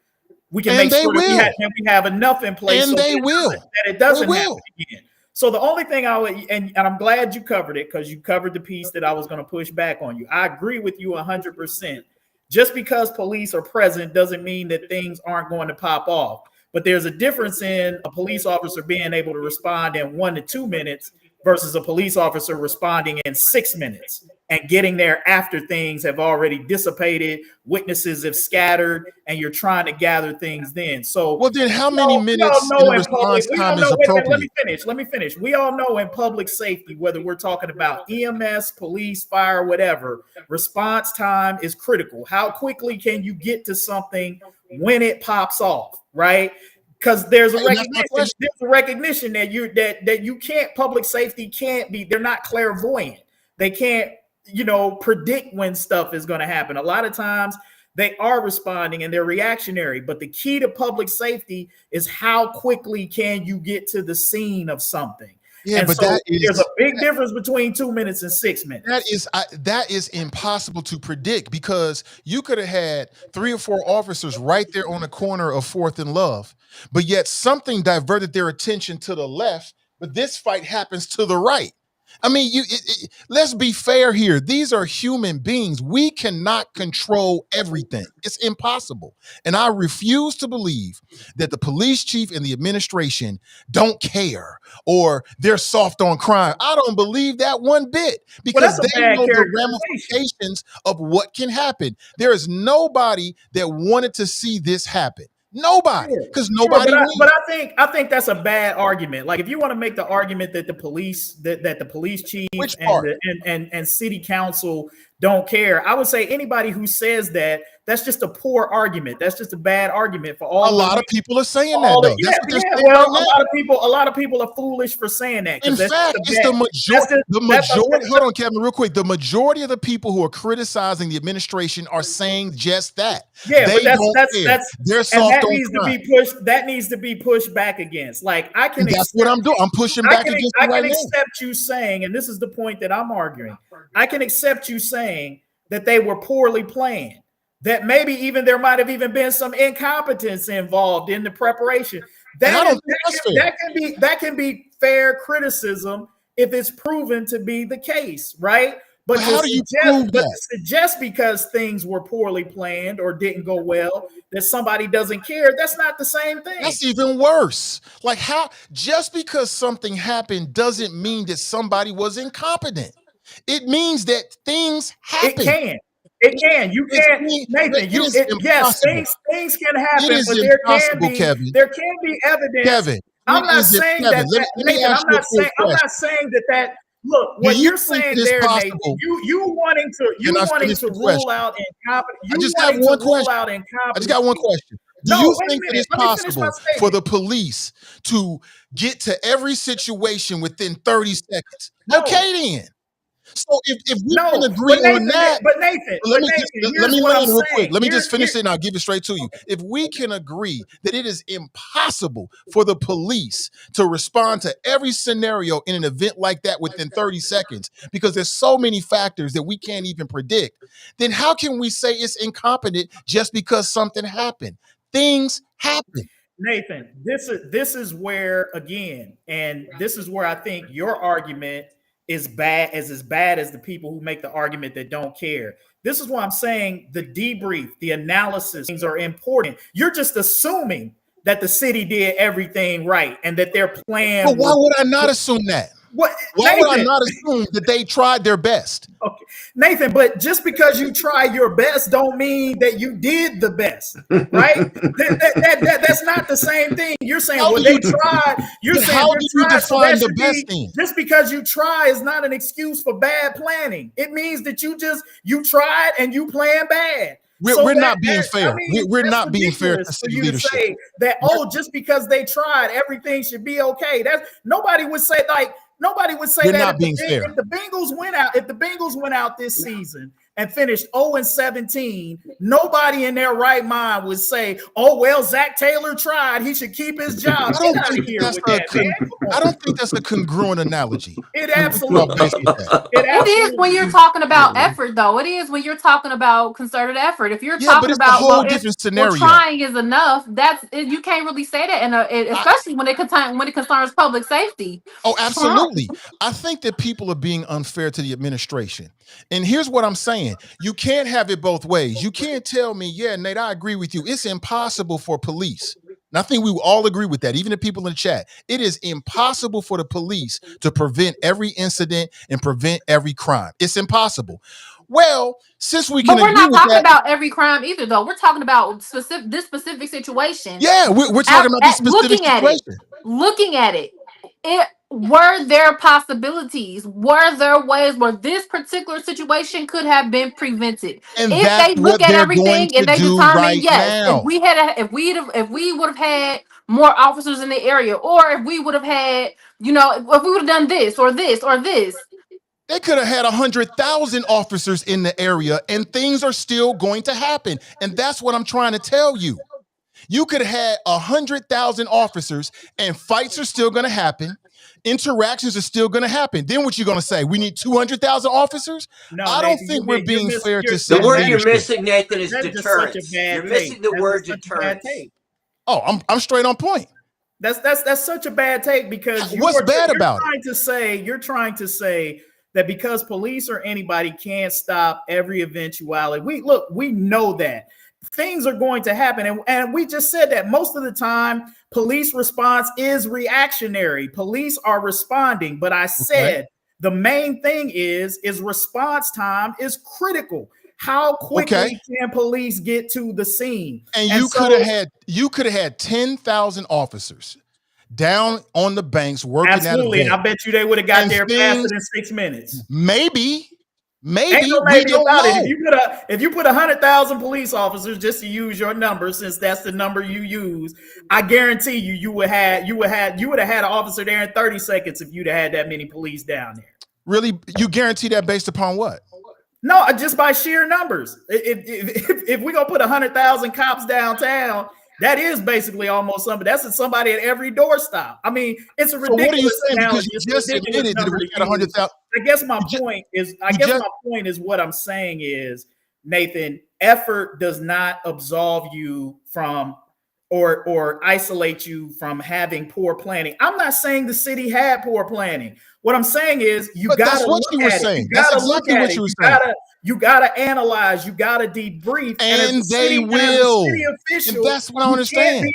we can make sure that we have enough in place and so that it doesn't happen again. So the only thing I would, and I'm glad you covered it, because you covered the piece that I was going to push back on you. I agree with you 100%. Just because police are present doesn't mean that things aren't going to pop off. But there's a difference in a police officer being able to respond in 1 to 2 minutes versus a police officer responding in 6 minutes and getting there after things have already dissipated, witnesses have scattered, and you're trying to gather things then. So, well, then how many minutes in response time is appropriate? Let me finish. We all know in public safety, whether we're talking about EMS, police, fire, whatever, response time is critical. How quickly can you get to something when it pops off, right? Because there's a recognition that you can't, public safety can't be, they're not clairvoyant. They can't, predict when stuff is going to happen. A lot of times they are responding and they're reactionary, but the key to public safety is how quickly can you get to the scene of something. Yeah, and but so there's a big difference between 2 minutes and 6 minutes. That is impossible to predict, because you could have had 3 or 4 officers right there on the corner of 4th and Love, but yet something diverted their attention to the left, but this fight happens to the right. I mean, let's be fair here. These are human beings. We cannot control everything. It's impossible. And I refuse to believe that the police chief and the administration don't care or they're soft on crime. I don't believe that one bit, because they know the ramifications of what can happen. There is nobody that wanted to see this happen. Nobody, because nobody. But I think that's a bad argument. Like, if you want to make the argument that the police, that the police chief and city council don't care, I would say anybody who says that, that's just a poor argument. That's just a bad argument for all. A lot of people are saying that, though. A lot of people are foolish for saying that. In fact, it's the majority. Hold on, Kevin, real quick. The majority of the people who are criticizing the administration are saying just that. Yeah, they they're soft on crime. That needs to be pushed back against. Like, I can. That's what I'm doing. I'm pushing back against. I can accept you saying, and this is the point that I'm arguing. I can accept you saying that they were poorly planned. That maybe even there might have even been some incompetence involved in the preparation. That can be fair criticism if it's proven to be the case, right? But how do you prove that? Suggest because things were poorly planned or didn't go well that somebody doesn't care, that's not the same thing. That's even worse. Like, how just because something happened doesn't mean that somebody was incompetent. It means that things happen. It can. You can't, Nathan. Yes, things can happen, but there can be evidence. Kevin, I'm not saying that. Nathan, I'm not saying that. Look, what you're saying there, Nathan, you wanting to rule out incompetence. I just got one question. Do you think that it's possible for the police to get to every situation within 30 seconds? No. Okay, then. So if we can agree on that, let me let in real quick. Let me just finish it and I'll give it straight to you. If we can agree that it is impossible for the police to respond to every scenario in an event like that within 30 seconds, because there's so many factors that we can't even predict, then how can we say it's incompetent just because something happened? Things happen. Nathan, this is where, again, and this is where I think your argument is as bad as the people who make the argument that don't care. This is why I'm saying the debrief, the analysis, things are important. You're just assuming that the city did everything right and that their plan. But why would I not assume that? Why would I not assume that they tried their best? Okay, Nathan, but just because you try your best don't mean that you did the best, right? That's not the same thing. You're saying, they tried. You're saying, how do you define the best thing? Just because you try is not an excuse for bad planning. It means that you tried and you planned bad. We're not being fair. We're not being fair to city leadership. Say that, just because they tried, everything should be okay. Nobody would say that. Not being fair. If the Bengals went out this season and finished 0-17, nobody in their right mind would say, "Oh well, Zach Taylor tried. He should keep his job." Get out of here with that, man. I don't think that's a congruent analogy. It absolutely is. It is when you're talking about effort, though. It is when you're talking about concerted effort. If you're talking but it's about a whole different scenario. Trying is enough. You can't really say that, especially when it concerns public safety. Oh, absolutely. I think that people are being unfair to the administration. And here's what I'm saying. You can't have it both ways. You can't tell me, yeah, Nate, I agree with you. It's impossible for police. And I think we all agree with that, even the people in the chat. It is impossible for the police to prevent every incident and prevent every crime. It's impossible. Well, since we can but we're agree not with talking that, about every crime either, though. We're talking about this specific situation. yeah, we're talking about this specific situation. Looking at it, were there possibilities? Were there ways where this particular situation could have been prevented? And if that's they look what at they're everything going to and they do determine, right yes, now. if we would have had more officers in the area, or if we would have had, if we would have done this or this or this. They could have had 100,000 officers in the area and things are still going to happen. And that's what I'm trying to tell you. You could have had 100,000 officers and fights are still going to happen. Interactions are still going to happen. Then what you going to say? We need 200,000 officers? No, I don't think we're being fair to say the word you're missing, Nathan, is deterrence. You're missing the word deterrence. Oh, I'm straight on point. That's such a bad take because what's bad about it? You're trying to say that because police or anybody can't stop every eventuality. We know that things are going to happen. And we just said that most of the time, police response is reactionary. Police are responding. But I said the main thing is response time is critical. How quickly can police get to the scene? And you could have had 10,000 officers down on the banks working. Absolutely. And I bet you they would have got there faster than 6 minutes. Maybe we don't know. If you put 100,000 police officers, just to use your number, since that's the number you use, I guarantee you would have had an officer there in 30 seconds if you'd have had that many police down there. Really? You guarantee that based upon what? No, just by sheer numbers. If we're gonna put 100,000 cops downtown, that is basically almost somebody. That's somebody at every doorstop. I mean, it's a ridiculous. So what are you saying? Because you just admitted that we had 100,000. I guess my point is what I'm saying is, Nathan, effort does not absolve you from or isolate you from having poor planning. I'm not saying the city had poor planning. What I'm saying is you got to look at it. That's exactly what you were saying. You gotta analyze. You gotta debrief, and they will. City official, and that's what I understand.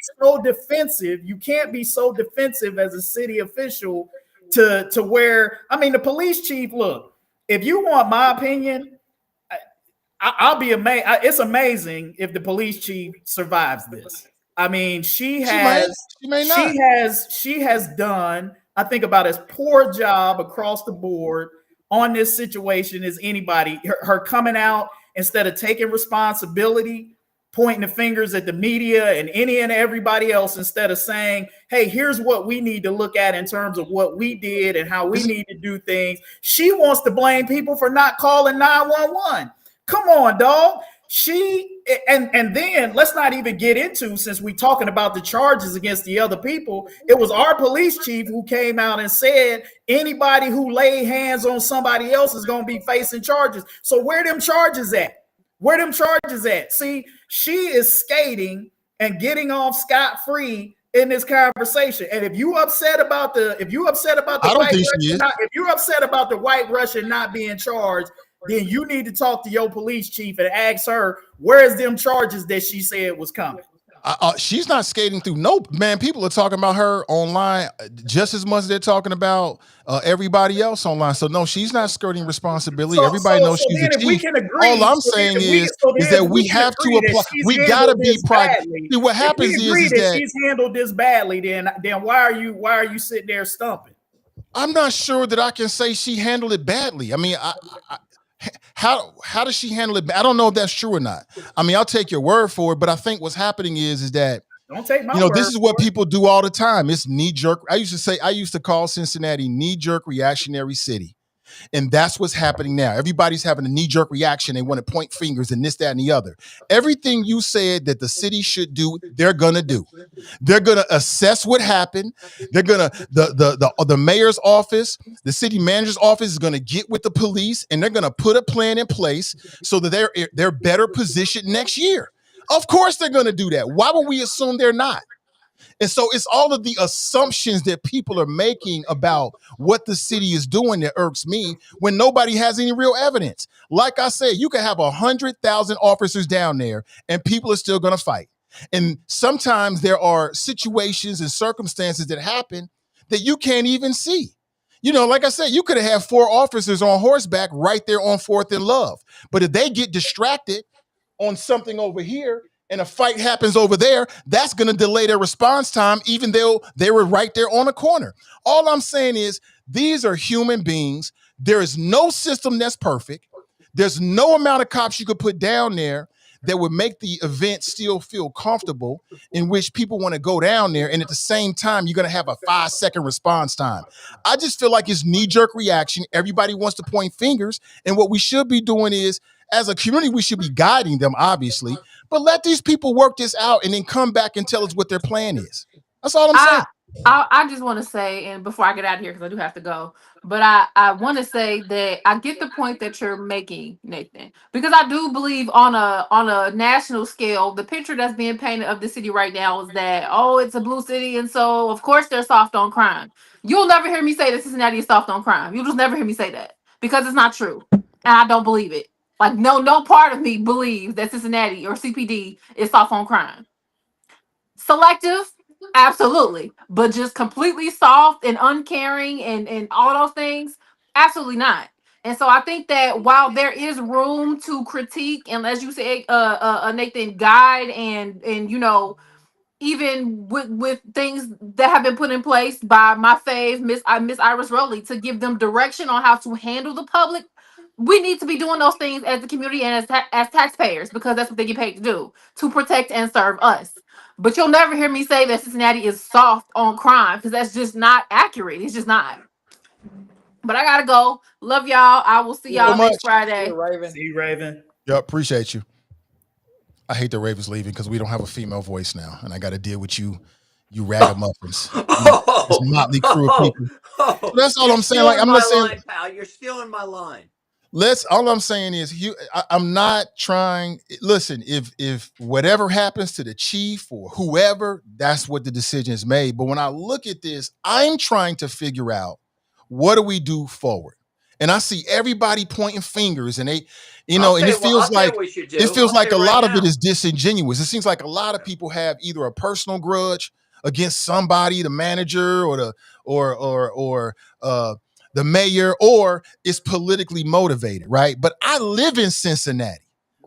You can't be so defensive as a city official to where. I mean, the police chief. Look, if you want my opinion, I'll be amazed. It's amazing if the police chief survives this. I mean, she has done, I think, about as poor a job across the board on this situation as anybody. Her coming out instead of taking responsibility, pointing the fingers at the media and any and everybody else, instead of saying, hey, here's what we need to look at in terms of what we did and how we need to do things. She wants to blame people for not calling 911. Come on, dog. And then let's not even get into, since we're talking about the charges against the other people, it was our police chief who came out and said anybody who laid hands on somebody else is going to be facing charges. So where them charges at? See, she is skating and getting off scot-free in this conversation. And if you upset about the white Russian not being charged, then you need to talk to your police chief and ask her, where's them charges that she said was coming? She's not skating through. Nope, man. People are talking about her online just as much as they're talking about everybody else online. So no, she's not skirting responsibility. Everybody knows she's a chief. All I'm saying is that we have to apply. We gotta be private. See, what happens is that she's handled this badly. Then why are you sitting there stumping? I'm not sure that I can say she handled it badly. I mean, how does she handle it? I don't know if that's true or not. I mean, I'll take your word for it, but I think what's happening is that don't take my word. This is what people do all the time. It's knee jerk. I used to call Cincinnati knee jerk reactionary city. And that's what's happening now. Everybody's having a knee-jerk reaction. They want to point fingers and this, that, and the other. Everything you said that the city should do, they're gonna do. They're gonna assess what happened. They're gonna the mayor's office, the city manager's office is gonna get with the police, and they're gonna put a plan in place so that they're better positioned next year. Of course, they're gonna do that. Why would we assume they're not? And so it's all of the assumptions that people are making about what the city is doing that irks me when nobody has any real evidence. Like I said, you can have 100,000 officers down there and people are still going to fight. And sometimes there are situations and circumstances that happen that you can't even see. You know, like I said, you could have had 4 officers on horseback right there on 4th and Love. But if they get distracted on something over here, and a fight happens over there, that's going to delay their response time, even though they were right there on the corner. All I'm saying is these are human beings. There is no system that's perfect. There's no amount of cops you could put down there that would make the event still feel comfortable, in which people want to go down there. And at the same time, you're going to have a 5-second response time. I just feel like it's knee-jerk reaction. Everybody wants to point fingers. And what we should be doing is, as a community, we should be guiding them, obviously, but let these people work this out and then come back and tell us what their plan is. That's all I'm saying. I just want to say, and before I get out of here, because I do have to go, but I want to say that I get the point that you're making, Nathan, because I do believe on a national scale, the picture that's being painted of the city right now is that, oh, it's a blue city, and so of course they're soft on crime. You'll never hear me say that Cincinnati is soft on crime. You'll just never hear me say that, because it's not true, and I don't believe it. Like, no part of me believes that Cincinnati or CPD is soft on crime. Selective, absolutely. But just completely soft and uncaring and all those things, absolutely not. And so I think that while there is room to critique and, as you said, Nathan, guide and you know, even with things that have been put in place by my fave, Miss Iris Rowley, to give them direction on how to handle the public, we need to be doing those things as the community and as taxpayers, because that's what they get paid to do, to protect and serve us. But you'll never hear me say that Cincinnati is soft on crime, because that's just not accurate. It's just not. But I gotta go. Love y'all. I will see y'all next Friday. See you, Raven. Yep, appreciate you. I hate that Raven's leaving because we don't have a female voice now, and I got to deal with you ragamuffins. This motley crew of people. So that's all I'm saying. Like, I'm not saying, pal, you're stealing my line. All I'm saying is, I'm not trying. Listen, if whatever happens to the chief or whoever, that's what the decision is made. But when I look at this, I'm trying to figure out, what do we do forward? And I see everybody pointing fingers, and they, and it feels like a lot of it is disingenuous. It seems like a lot of people have either a personal grudge against somebody, the manager or the mayor, or it's politically motivated, right? But I live in Cincinnati.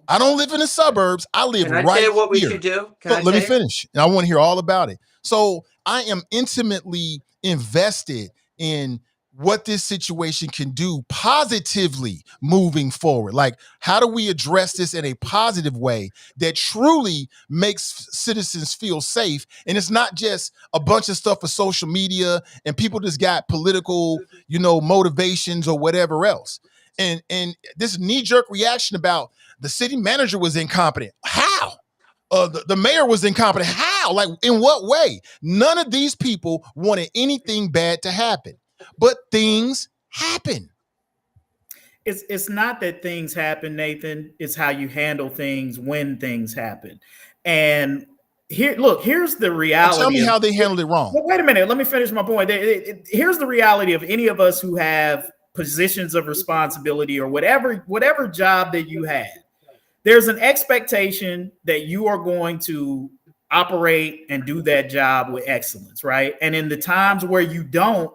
I don't live in the suburbs. I live right here. Can I tell you what we should do? Let me finish, and I want to hear all about it. So I am intimately invested in what this situation can do positively moving forward. Like, how do we address this in a positive way that truly makes citizens feel safe? And it's not just a bunch of stuff for social media and people just got political, motivations or whatever else. And this knee-jerk reaction about the city manager was incompetent. How? The mayor was incompetent. How? Like, in what way? None of these people wanted anything bad to happen. But things happen. It's not that things happen, Nathan. It's how you handle things when things happen. And here's the reality. Tell me how they handled it wrong. Well, wait a minute. Let me finish my point. Here's the reality of any of us who have positions of responsibility or whatever job that you have. There's an expectation that you are going to operate and do that job with excellence, right? And in the times where you don't,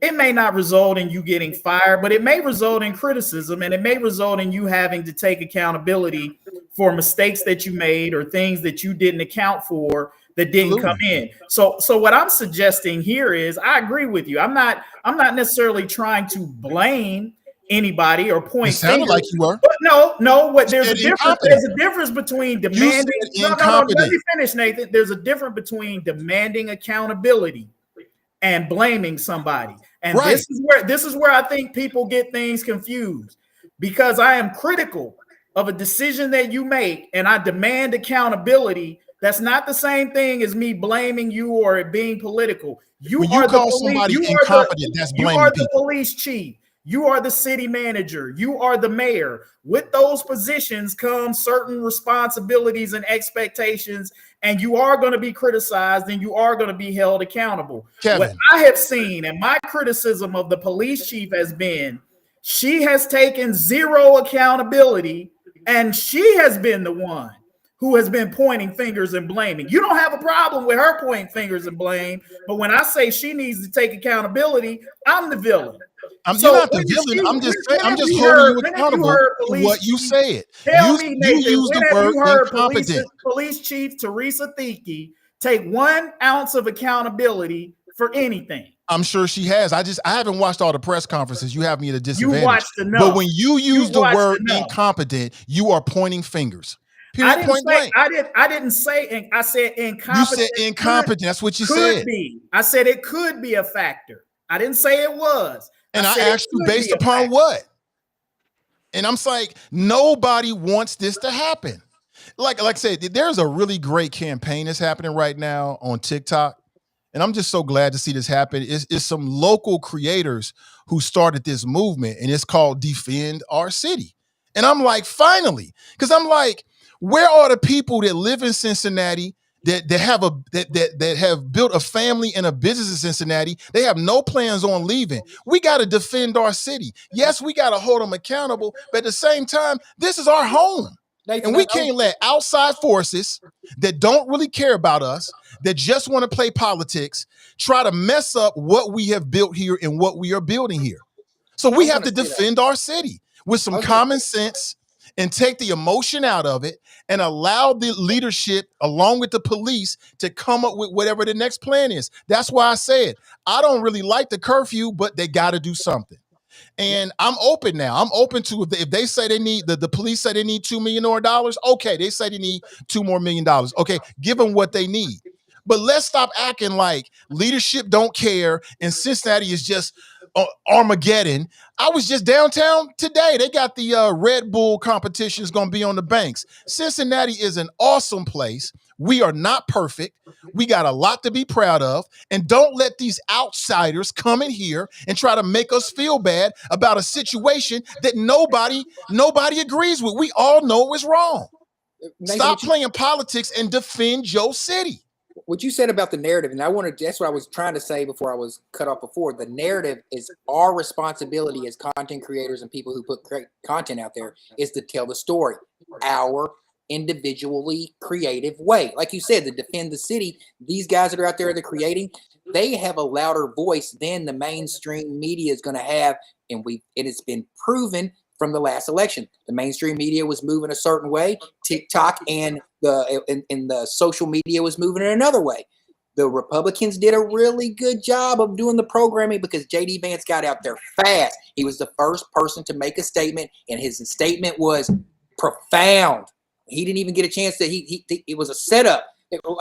it may not result in you getting fired, but it may result in criticism, and it may result in you having to take accountability for mistakes that you made or things that you didn't account for that didn't come in. So what I'm suggesting here is, I agree with you. I'm not necessarily trying to blame anybody or point. It sounded like you were. But no. There's a difference. There's a difference between demanding. No, let me finish, Nathan. There's a difference between demanding accountability and blaming somebody. And Right. this is where I think people get things confused, because I am critical of a decision that you make and I demand accountability. That's not the same thing as me blaming you or it being political. You When you are the call police, somebody incompetent, that's you blaming are the people. police chief. You are the city manager. You are the mayor. With those positions come certain responsibilities and expectations, and you are going to be criticized and you are going to be held accountable. What Kevin, I have seen, and my criticism of the police chief has been, she has taken zero accountability, and she has been the one who has been pointing fingers and blaming. You don't have a problem with her pointing fingers and blame, but when I say she needs to take accountability, I'm the villain. you're So not the villain. I'm just saying, when I'm have just you holding you heard, when have you accountable heard to police what you chief, said. tell me, You Nathan, use when the have word you heard incompetent. police chief Teresa Thieke take 1 ounce of accountability for anything? I'm sure she has. I haven't watched all the press conferences. You have me at a You disadvantage. watched enough. But when you use the watched word enough. incompetent, you are pointing fingers. I Period. didn't Point say blank. I didn't say I said You incompetent. said incompetent. That's what you Could said. be. I said it could be a factor. I didn't say it was. And I said it asked you could based be a upon factor. what? And I'm like, nobody wants this to happen. Like I said, there's a really great campaign that's happening right now on TikTok. And I'm just so glad to see this happen. It's some local creators who started this movement, and it's called Defend Our City. And I'm like, finally, because I'm like, where are the people that live in Cincinnati that have built a family and a business in Cincinnati? They have no plans on leaving. We got to defend our city. Yes, we got to hold them accountable, but at the same time, this is our home. Nathan, And we can't let outside forces that don't really care about us, that just want to play politics, try to mess up what we have built here and what we are building here. So we have to defend our city with some common sense and take the emotion out of it and allow the leadership along with the police to come up with whatever the next plan is. That's why I said, I don't really like the curfew, but they got to do something. And I'm open now. I'm open to if they say they need the police say they need $2 million more. Okay, they say they need $2 more million. Okay, give them what they need. But let's stop acting like leadership don't care and Cincinnati is just Armageddon. I was just downtown today. They got the Red Bull competition is going to be on the banks. Cincinnati is an awesome place. We are not perfect. We got a lot to be proud of. And don't let these outsiders come in here and try to make us feel bad about a situation that nobody agrees with. We all know it's wrong. Nathan, Stop playing politics and defend your city. What you said about the narrative, and that's what I was trying to say before I was cut off before. The narrative is our responsibility as content creators and people who put content out there is to tell the story, our individually creative way. Like you said, to defend the city, these guys that are out there that are creating, they have a louder voice than the mainstream media is going to have, and it's been proven from the last election. The mainstream media was moving a certain way. TikTok and the social media was moving in another way. The Republicans did a really good job of doing the programming because J.D. Vance got out there fast. He was the first person to make a statement, and his statement was profound. He didn't even get a chance to. It was a setup.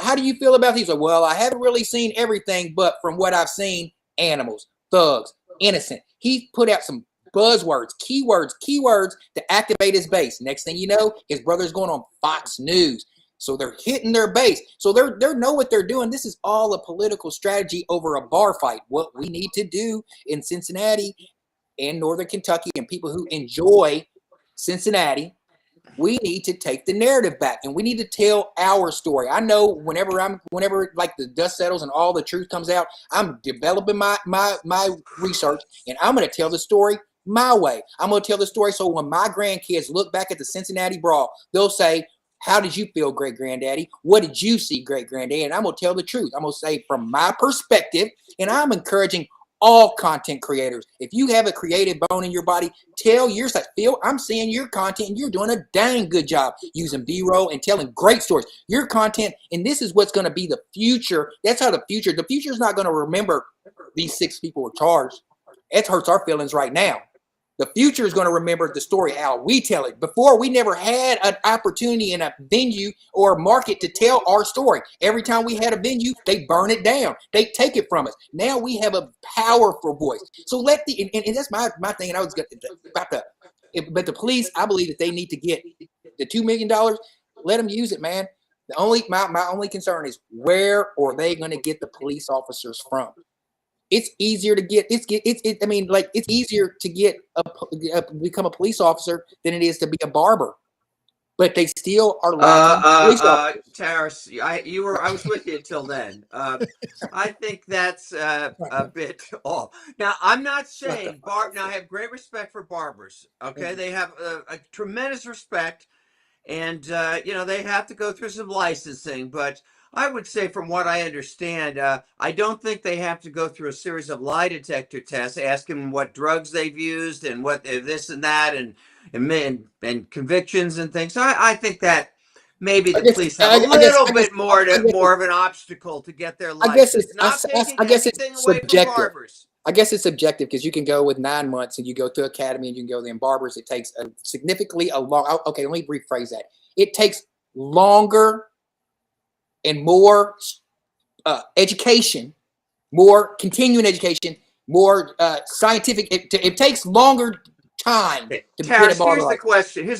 How do you feel about these? Well, I haven't really seen everything, but from what I've seen, animals, thugs, innocent. He put out some buzzwords, keywords to activate his base. Next thing you know, his brother's going on Fox News. So they're hitting their base. So they know what they're doing. This is all a political strategy over a bar fight. What we need to do in Cincinnati and Northern Kentucky and people who enjoy Cincinnati, we need to take the narrative back and we need to tell our story. I know whenever like the dust settles and all the truth comes out, I'm developing my research and I'm going to tell the story my way. I'm going to tell the story so when my grandkids look back at the Cincinnati Brawl, they'll say, how did you feel, great granddaddy? What did you see, great granddaddy? And I'm going to tell the truth. I'm going to say from my perspective, and I'm encouraging all content creators. If you have a creative bone in your body, tell yours like, Phil, I'm seeing your content and you're doing a dang good job using B-roll and telling great stories. Your content, and this is what's going to be the future. That's how the future is not going to remember these 6 people were charged. It hurts our feelings right now. The future is going to remember the story how we tell it. Before, we never had an opportunity in a venue or a market to tell our story. Every time we had a venue, they burn it down. They take it from us. Now we have a powerful voice. So let the and that's my thing. And I was about to, but the police, I believe that they need to get the $2 million. Let them use it, man. My only concern is where are they going to get the police officers from? It's easier to get. I mean, like it's easier to get become a police officer than it is to be a barber. But they still are lacking police officers. Tarris, I was with you until then. I think that's a bit off. Now, I'm not saying now I have great respect for barbers. Okay, they have a tremendous respect, and they have to go through some licensing, but I would say, from what I understand, I don't think they have to go through a series of lie detector tests, asking what drugs they've used and what this and that, and convictions and things. So I think that maybe the police have a little bit more of an obstacle to get their license. I guess it's subjective. I guess it's subjective because you can go with 9 months and you go through academy and you can go in barbers. It takes significantly a long. Okay, let me rephrase that. It takes longer and more education, more continuing education, more scientific. It takes longer time to get a barber. Here's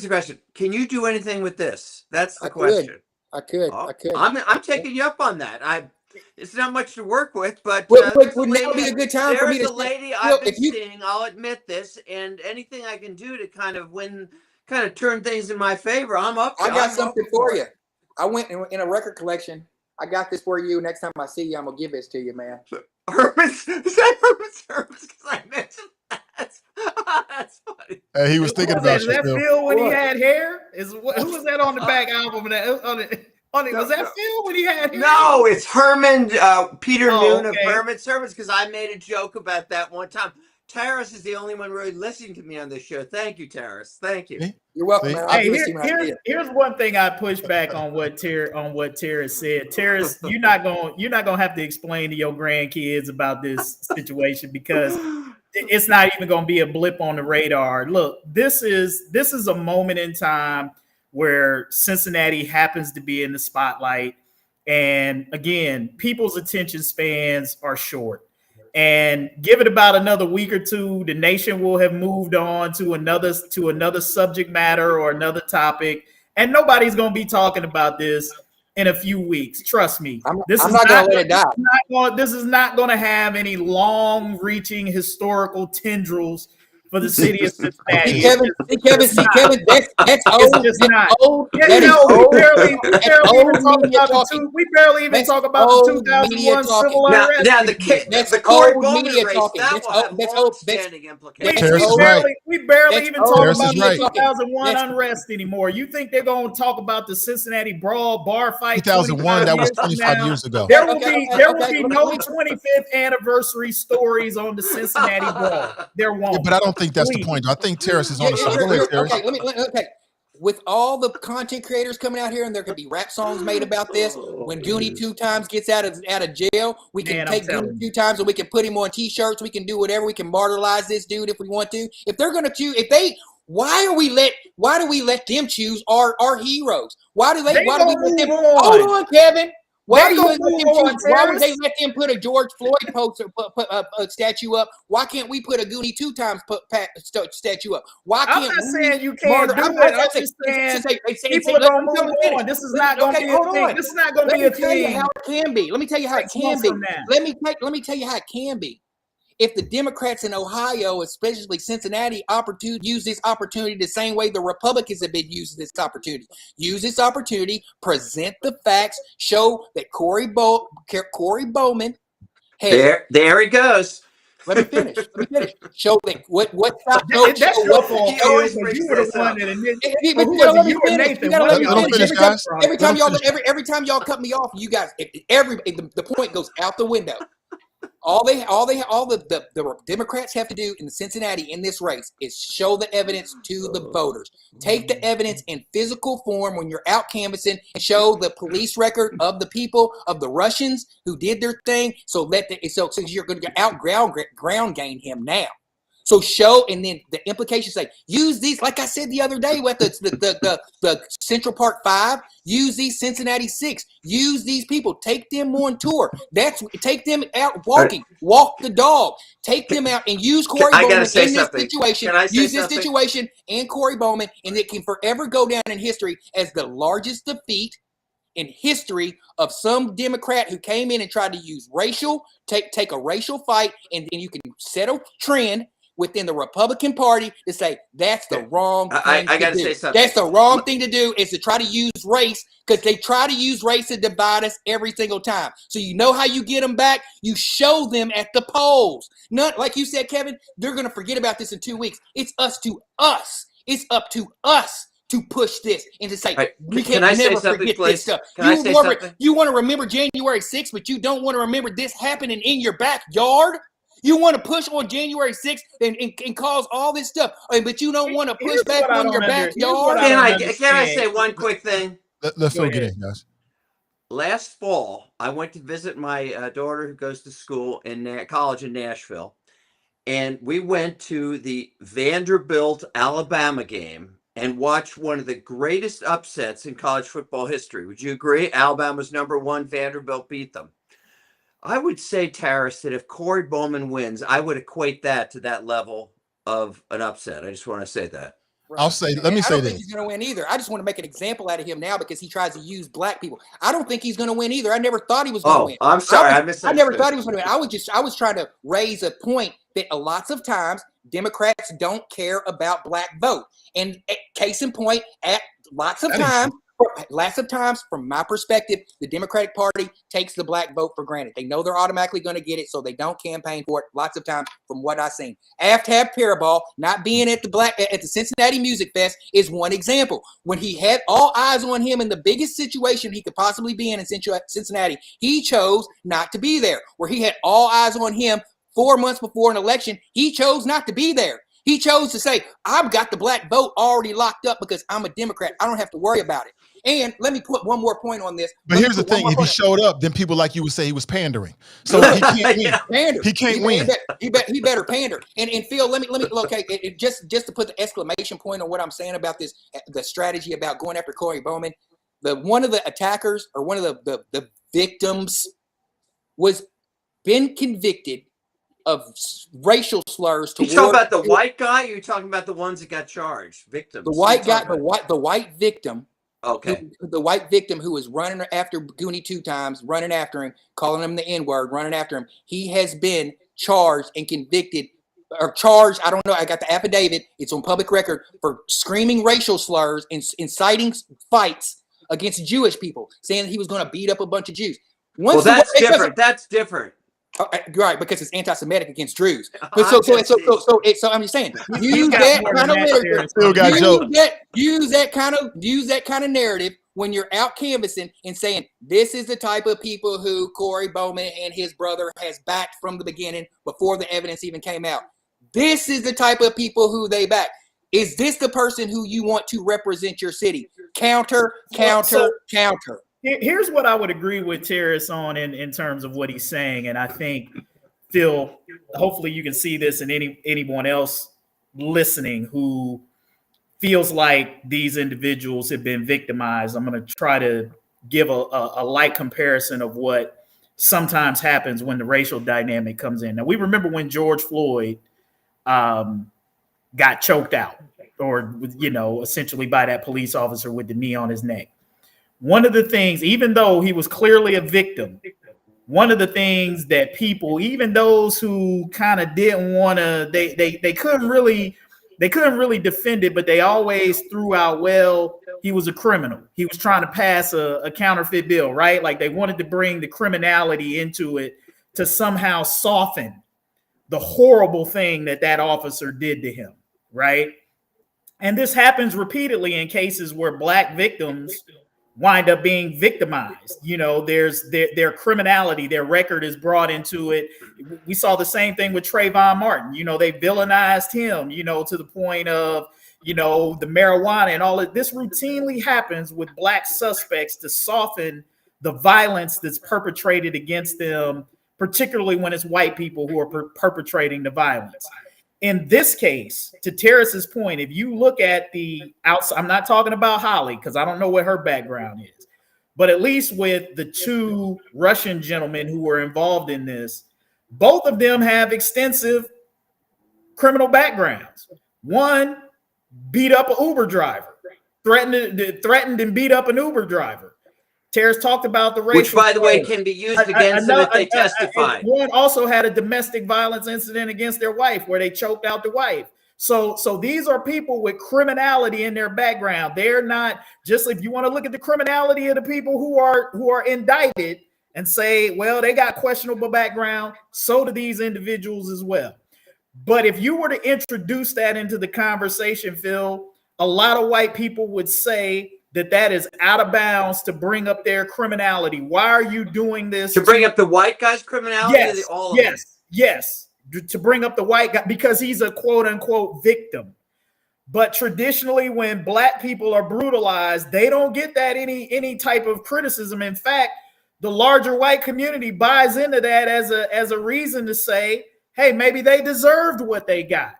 the question. Can you do anything with this? That's the question. I could. I'm taking you up on that. It's not much to work with, but would now be a good time for me to. There's a lady I've been seeing. I'll admit this, and anything I can do to kind of turn things in my favor, I'm up. I got something for you. I went in a record collection. I got this for you. Next time I see you, I'm gonna give this to you, man. Herman's? Is that Herman's? Because I mentioned that. That's funny. Hey, he was thinking about you. Was that Phil when he had hair? Who was that on the back album? Was that Phil when he had hair? No, it's Herman. Peter Noon of Herman's because I made a joke about that one time. Tarris is the only one really listening to me on this show. Thank you, Tarris. Thank you. You're welcome, man. Hey, here's one thing I push back on what Tarris said. Tarris, you're not gonna have to explain to your grandkids about this situation because it's not even gonna be a blip on the radar. Look, this is a moment in time where Cincinnati happens to be in the spotlight, and again, people's attention spans are short. And give it about another week or two, the nation will have moved on to another subject matter or another topic, and nobody's going to be talking about this in a few weeks. Trust me. This is not going to let it die. This is not going to have any long-reaching historical tendrils for the city of Cincinnati. Kevin, that's old. It's just not. We barely even talk about the 2001 civil unrest. Now the Corey Bowman race, that will have long-standing implications. We barely even talk about the 2001 unrest anymore. You think they're going to talk about the Cincinnati brawl bar fight? 2001, that was 25 years ago. There will be no 25th anniversary stories on the Cincinnati brawl. There won't. Yeah, but I don't think that's the point. I think Tarris is on the side. Go ahead, Tarris. Okay. With all the content creators coming out here, and there could be rap songs made about this. When Goonie 2 times gets out of jail, we can take Goonie 2 times and we can put him on T-shirts. We can do whatever. We can martyrize this dude if we want to. If they're gonna choose, why do we let them choose our heroes? Why do we let them? Hold on, Kevin. Why would they let them put a George Floyd poster, a statue up? Why can't we put a Goonie 2 times statue up? Why can't I'm not saying you can't do it. I'm just saying people are going to move on. This is not going to be a thing. This is not going to be a thing. Let me tell you how it can be. Let me tell you how it can be. If the Democrats in Ohio, especially Cincinnati, use this opportunity the same way the Republicans have been using this opportunity. Use this opportunity, present the facts, show that Corey Bowman. Hey, there he goes. Let me finish. Show that what that's your fault. He always brings this up. Every time y'all cut me off, you guys, the point goes out the window. All the Democrats have to do in Cincinnati in this race is show the evidence to the voters. Take the evidence in physical form when you're out canvassing and show the police record of the people, of the Russians who did their thing. So you're going to ground game him now. So show, and then the implications say, use these, like I said the other day with the Central Park 5, use these Cincinnati 6, use these people, take them on tour. Take them out walking, walk the dog, take them out and use Corey Bowman in this situation. Use this situation and Corey Bowman, and it can forever go down in history as the largest defeat in history of some Democrat who came in and tried to use take a racial fight, and then you can set a trend within the Republican Party to say that's the wrong thing I got to say something. That's the wrong thing to do, is to try to use race, because they try to use race to divide us every single time. So you know how you get them back? You show them at the polls. Not like you said, Kevin, they're going to forget about this in 2 weeks. It's us to us. It's up to us to push this and to say, we can never forget this stuff. You want to remember January 6th, but you don't want to remember this happening in your backyard? You want to push on January 6th and cause all this stuff, but you don't want to push back on your backyard? Can I say one quick thing? Let Phil get in, guys. Last fall, I went to visit my daughter who goes to school in college in Nashville, and we went to the Vanderbilt-Alabama game and watched one of the greatest upsets in college football history. Would you agree? Alabama's #1, Vanderbilt beat them. I would say, Tarris, that if Corey Bowman wins, I would equate that to that level of an upset. I just want to say that. Right. Let me say this. I don't think he's going to win either. I just want to make an example out of him now because he tries to use black people. I don't think he's going to win either. I never thought he was going to win. I'm sorry. I never thought he was going to win. I was trying to raise a point that lots of times Democrats don't care about black vote. And case in point, lots of times, from my perspective, the Democratic Party takes the black vote for granted. They know they're automatically going to get it, so they don't campaign for it. Lots of times, from what I've seen, Aftab Parabol not being at the Cincinnati Music Fest is one example. When he had all eyes on him in the biggest situation he could possibly be in Cincinnati, he chose not to be there. Where he had all eyes on him 4 months before an election, he chose not to be there. He chose to say, I've got the black vote already locked up because I'm a Democrat. I don't have to worry about it. And let me put one more point on this. But here's the thing. If he showed up, then people like you would say he was pandering. So he can't win. Pander. He can't win. He better pander. And Phil, let me just to put the exclamation point on what I'm saying about this, the strategy about going after Corey Bowman. One of the attackers, or one of the victims, was been convicted of racial slurs. You talking about the white guy? Or you talking about the ones that got charged? Victims. The white guy, the white victim. Okay. The white victim who was running after Goonie 2 times, running after him, calling him the N-word, running after him. He has been charged and convicted, or charged, I don't know, I got the affidavit, it's on public record, for screaming racial slurs and inciting fights against Jewish people, saying he was going to beat up a bunch of Jews. That's different. That's different. Right, because it's anti-Semitic against Jews. But so I'm just saying, use that kind of literature. Use that kind of narrative when you're out canvassing and saying this is the type of people who Corey Bowman and his brother has backed from the beginning before the evidence even came out. This is the type of people who they back. Is this the person who you want to represent your city? Counter. Here's what I would agree with Tarris on in terms of what he's saying. And I think, Phil, hopefully you can see this in anyone else listening who feels like these individuals have been victimized. I'm going to try to give a light comparison of what sometimes happens when the racial dynamic comes in. Now, we remember when George Floyd got choked out, or, essentially by that police officer with the knee on his neck. One of the things, even though he was clearly a victim, one of the things that people, even those who kind of didn't want to, they couldn't really defend it, but they always threw out, well, he was a criminal. He was trying to pass a counterfeit bill, right? Like they wanted to bring the criminality into it to somehow soften the horrible thing that officer did to him, right? And this happens repeatedly in cases where Black victims wind up being victimized. There's their criminality, their record is brought into it. We saw the same thing with Trayvon Martin. They villainized him, to the point of, the marijuana and all of this routinely happens with Black suspects to soften the violence that's perpetrated against them, particularly when it's white people who are perpetrating the violence. In this case, to Tarris's point, if you look at the outside, I'm not talking about Holly because I don't know what her background is, but at least with the two Russian gentlemen who were involved in this, both of them have extensive criminal backgrounds. One beat up an Uber driver, threatened and beat up an Uber driver. Tarris talked about the racial, which, by the way, can be used against them if they testify. One also had a domestic violence incident against their wife where they choked out the wife. So these are people with criminality in their background. They're not just, if you want to look at the criminality of the people who are indicted and say, well, they got questionable background, so do these individuals as well. But if you were to introduce that into the conversation, Phil, a lot of white people would say that is out of bounds to bring up their criminality. Why are you doing this? To bring up the white guy's criminality? Yes. To bring up the white guy because he's a quote unquote victim. But traditionally, when black people are brutalized, they don't get that any type of criticism. In fact, the larger white community buys into that as a reason to say, hey, maybe they deserved what they got.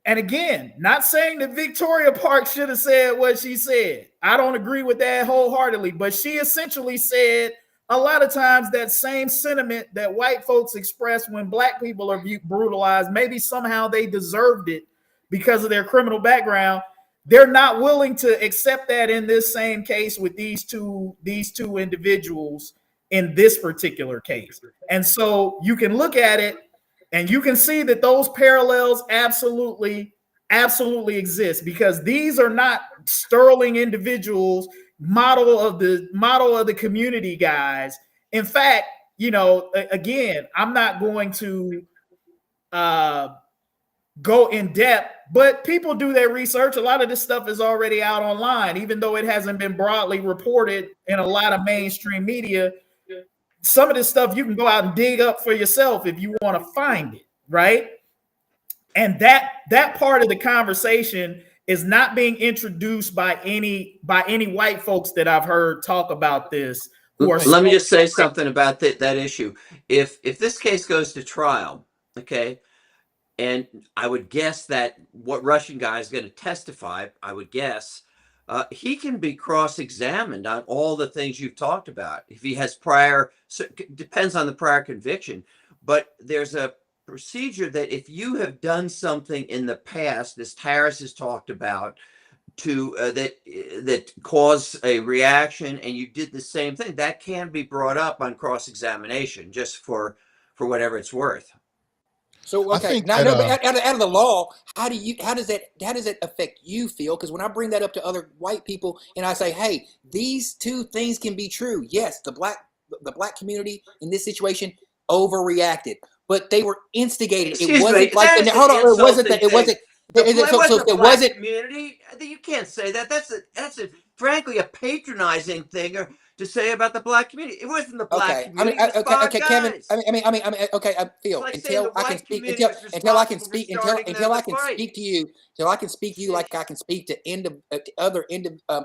And again, not saying that Victoria Park should have said what she said. I don't agree with that wholeheartedly, but she essentially said a lot of times that same sentiment that white folks express when black people are brutalized, maybe somehow they deserved it because of their criminal background. They're not willing to accept that in this same case with these two individuals in this particular case. And so you can look at it and you can see that those parallels absolutely exist because these are not sterling individuals, model of the community guys. In fact, again, I'm not going to go in depth, but people do their research. A lot of this stuff is already out online, even though it hasn't been broadly reported in a lot of mainstream media. Some of this stuff you can go out and dig up for yourself if you want to find it, right? And that part of the conversation is not being introduced by any white folks that I've heard talk about this. Let me just say something about that issue. If this case goes to trial, okay, and I would guess that what Russian guy is going to testify, I would guess, he can be cross-examined on all the things you've talked about. If he has depends on the prior conviction, but there's a procedure that if you have done something in the past, as Tarris has talked about, to that caused a reaction, and you did the same thing, that can be brought up on cross-examination, just for whatever it's worth. So okay, now out of the law, how does that affect you, Phil? Because when I bring that up to other white people and I say, hey, these two things can be true. Yes, the black community in this situation overreacted, but they were instigated. Excuse me, hold on, it wasn't that. It wasn't. It wasn't community. You can't say that. That's frankly a patronizing thing to say about the black community. It wasn't the black community. Okay, Kevin. I feel like until I can speak to you like I can speak to other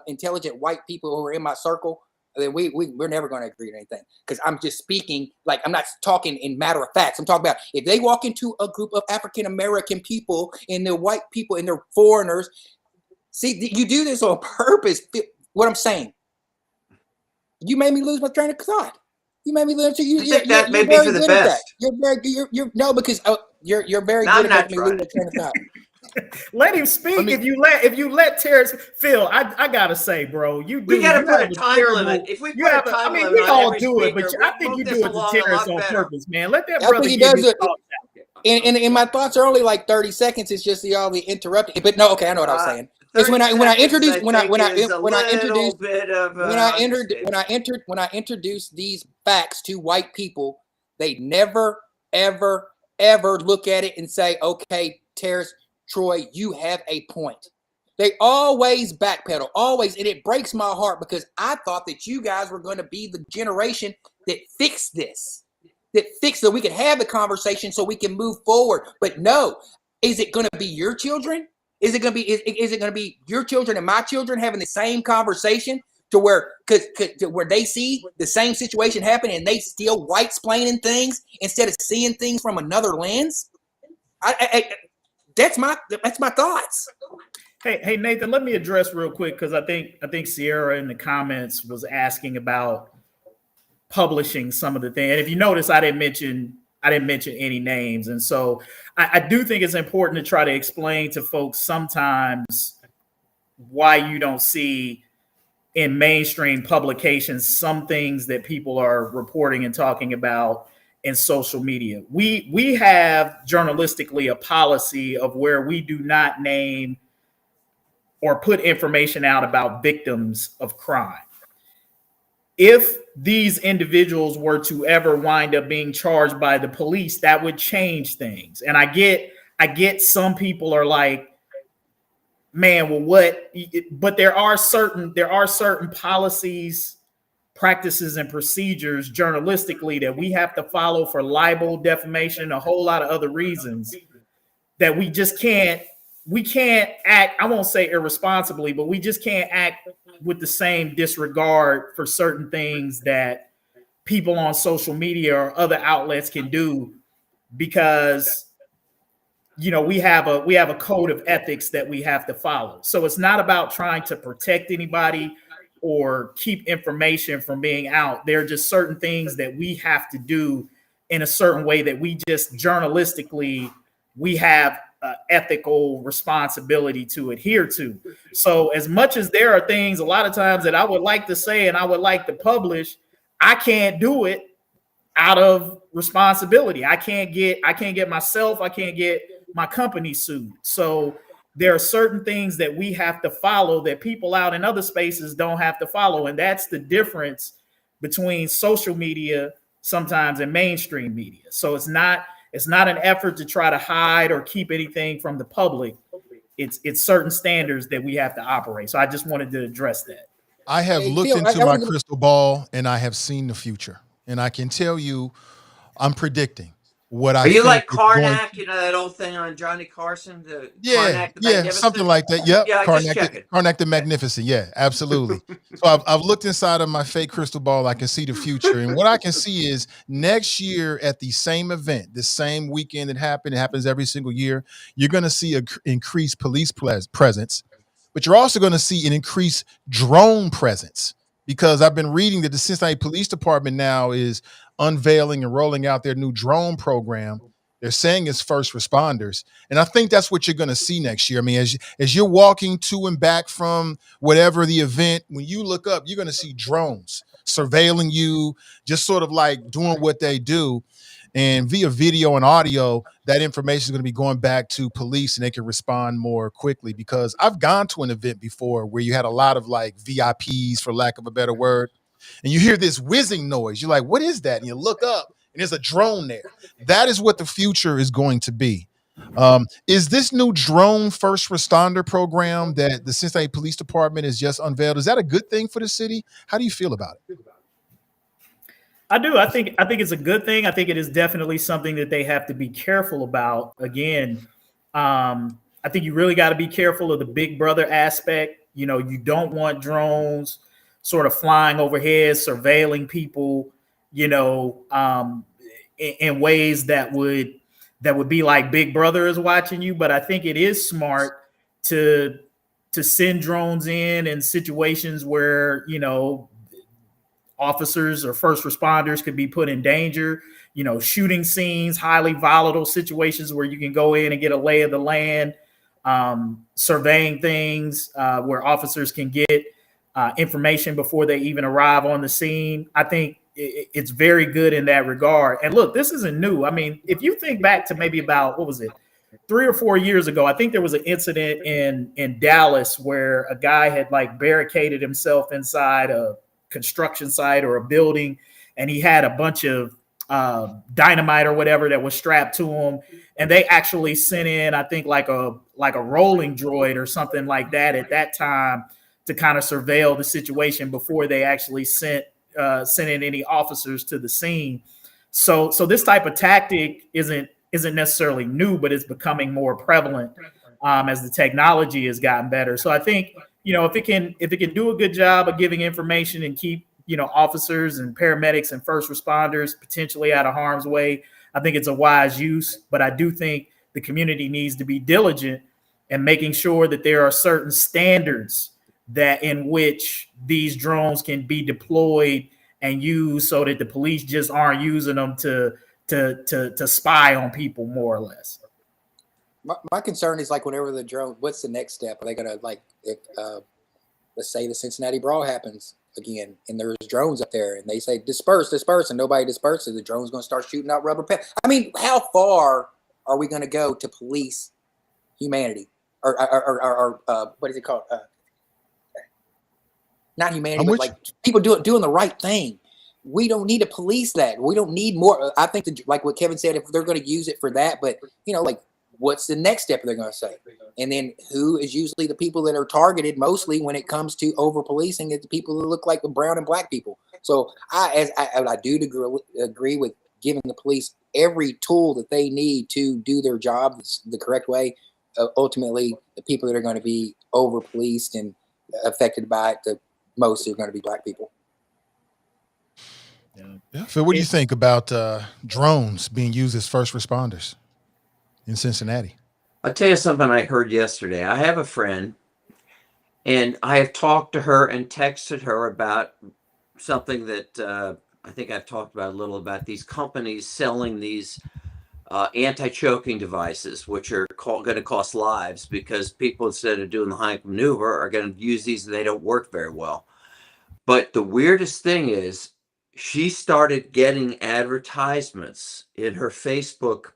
intelligent white people who are in my circle. Then we're never going to agree on anything because I'm just speaking like I'm not talking in matter of facts. I'm talking about if they walk into a group of African American people and they're white people and they're foreigners. See, you do this on purpose. What I'm saying. You made me lose my train of thought. You made me lose. That may be for the best. You're because you're very good at making me lose my train of thought. Let him speak. If you let Tarris, Phil, I gotta say, bro, we gotta put a time limit. If we put a time limit, we all do it, but I think you do it to Tarris on purpose, man. Let that brother get his thoughts out. And my thoughts are only like 30 seconds. It's just all the interrupting. But no, okay, I know what I was saying. It's when I introduce these facts to white people, they never, ever, ever look at it and say, okay, Tarris, Troy, you have a point. They always backpedal, always. And it breaks my heart because I thought that you guys were going to be the generation that fixed this, so we could have the conversation so we can move forward. But no, is it going to be your children? Is it going to be your children and my children having the same conversation to where they see the same situation happen and they still white-splaining things instead of seeing things from another lens? That's my thoughts. Hey Nathan, let me address real quick because I think Sierra in the comments was asking about publishing some of the things. And if you notice, I didn't mention any names. And so I do think it's important to try to explain to folks sometimes why you don't see in mainstream publications some things that people are reporting and talking about in social media. We have journalistically a policy of where we do not name or put information out about victims of crime. If these individuals were to ever wind up being charged by the police, that would change things. And I get some people are like, man, well, what? But there are certain policies, practices, and procedures journalistically that we have to follow for libel, defamation, a whole lot of other reasons that we just can't act, I won't say irresponsibly, but we just can't act with the same disregard for certain things that people on social media or other outlets can do because we have a code of ethics that we have to follow. So it's not about trying to protect anybody or keep information from being out. There are just certain things that we have to do in a certain way that we just journalistically, we have ethical responsibility to adhere to. So as much as there are things a lot of times that I would like to say and I would like to publish, I can't do it out of responsibility. I can't get myself, I can't get my company sued. So there are certain things that we have to follow that people out in other spaces don't have to follow. And that's the difference between social media sometimes and mainstream media. So it's not an effort to try to hide or keep anything from the public. It's certain standards that we have to operate. So I just wanted to address that. I have looked into my crystal ball and I have seen the future. And I can tell you, I'm predicting what I think. Are you like Karnak, that old thing on Johnny Carson? Yeah, something like that. Yep. Yeah, Karnak the Magnificent. Yeah, absolutely. So I've looked inside of my fake crystal ball. I can see the future. And what I can see is next year at the same event, the same weekend it happens every single year, you're going to see an increased police presence, but you're also going to see an increased drone presence. Because I've been reading that the Cincinnati Police Department now is unveiling and rolling out their new drone program. They're saying it's first responders. And I think that's what you're going to see next year. I mean, as you're walking to and back from whatever the event, when you look up, you're going to see drones surveilling you, just sort of like doing what they do. And via video and audio, that information is going to be going back to police and they can respond more quickly. Because I've gone to an event before where you had a lot of like VIPs, for lack of a better word, and you hear this whizzing noise. You're like, what is that? And you look up and there's a drone there. That is what the future is going to be. Is this new drone first responder program that the Cincinnati Police Department has just unveiled, is that a good thing for the city? How do you feel about it? I do. I think it's a good thing. I think it is definitely something that they have to be careful about. Again, I think you really got to be careful of the big brother aspect. You don't want drones sort of flying overhead, surveilling people, in ways that would be like Big Brother is watching you. But I think it is smart to send drones in situations where, officers or first responders could be put in danger, shooting scenes, highly volatile situations where you can go in and get a lay of the land, surveying things where officers can get information before they even arrive on the scene. I think it's very good in that regard. And look, this isn't new. I mean, if you think back to maybe about, 3 or 4 years ago, I think there was an incident in Dallas where a guy had like barricaded himself inside a construction site or a building, and he had a bunch of dynamite or whatever that was strapped to him, and they actually sent in, I think, like a rolling droid or something like that at that time to kind of surveil the situation before they actually sent in any officers to the scene. So this type of tactic isn't necessarily new, but it's becoming more prevalent as the technology has gotten better. So I think, if it can do a good job of giving information and keep, officers and paramedics and first responders potentially out of harm's way, I think it's a wise use. But I do think the community needs to be diligent in making sure that there are certain standards that in which these drones can be deployed and used, so that the police just aren't using them to spy on people, more or less. My concern is, like, whenever the drone, what's the next step? Are they gonna, like, if, let's say the Cincinnati brawl happens again, and there's drones up there, and they say disperse, and nobody disperses, the drone's gonna start shooting out rubber pellets. I mean, how far are we gonna go to police humanity, or what is it called? Not humanity, but like people doing the right thing. We don't need to police that. We don't need more. I think like what Kevin said, if they're going to use it for that, but like, what's the next step they're going to say? And then who is usually the people that are targeted mostly when it comes to over policing? It's the people who look like the brown and black people. So I do agree with giving the police every tool that they need to do their job the correct way. Ultimately, the people that are going to be over policed and affected by it, the most are going to be black people. Yeah. Phil, what do you think about drones being used as first responders in Cincinnati? I'll tell you something I heard yesterday. I have a friend, and I have talked to her and texted her about something that I think I've talked about a little, about these companies selling these anti-choking devices, which are going to cost lives, because people, instead of doing the Heimlich maneuver, are going to use these and they don't work very well. But the weirdest thing is, she started getting advertisements in her Facebook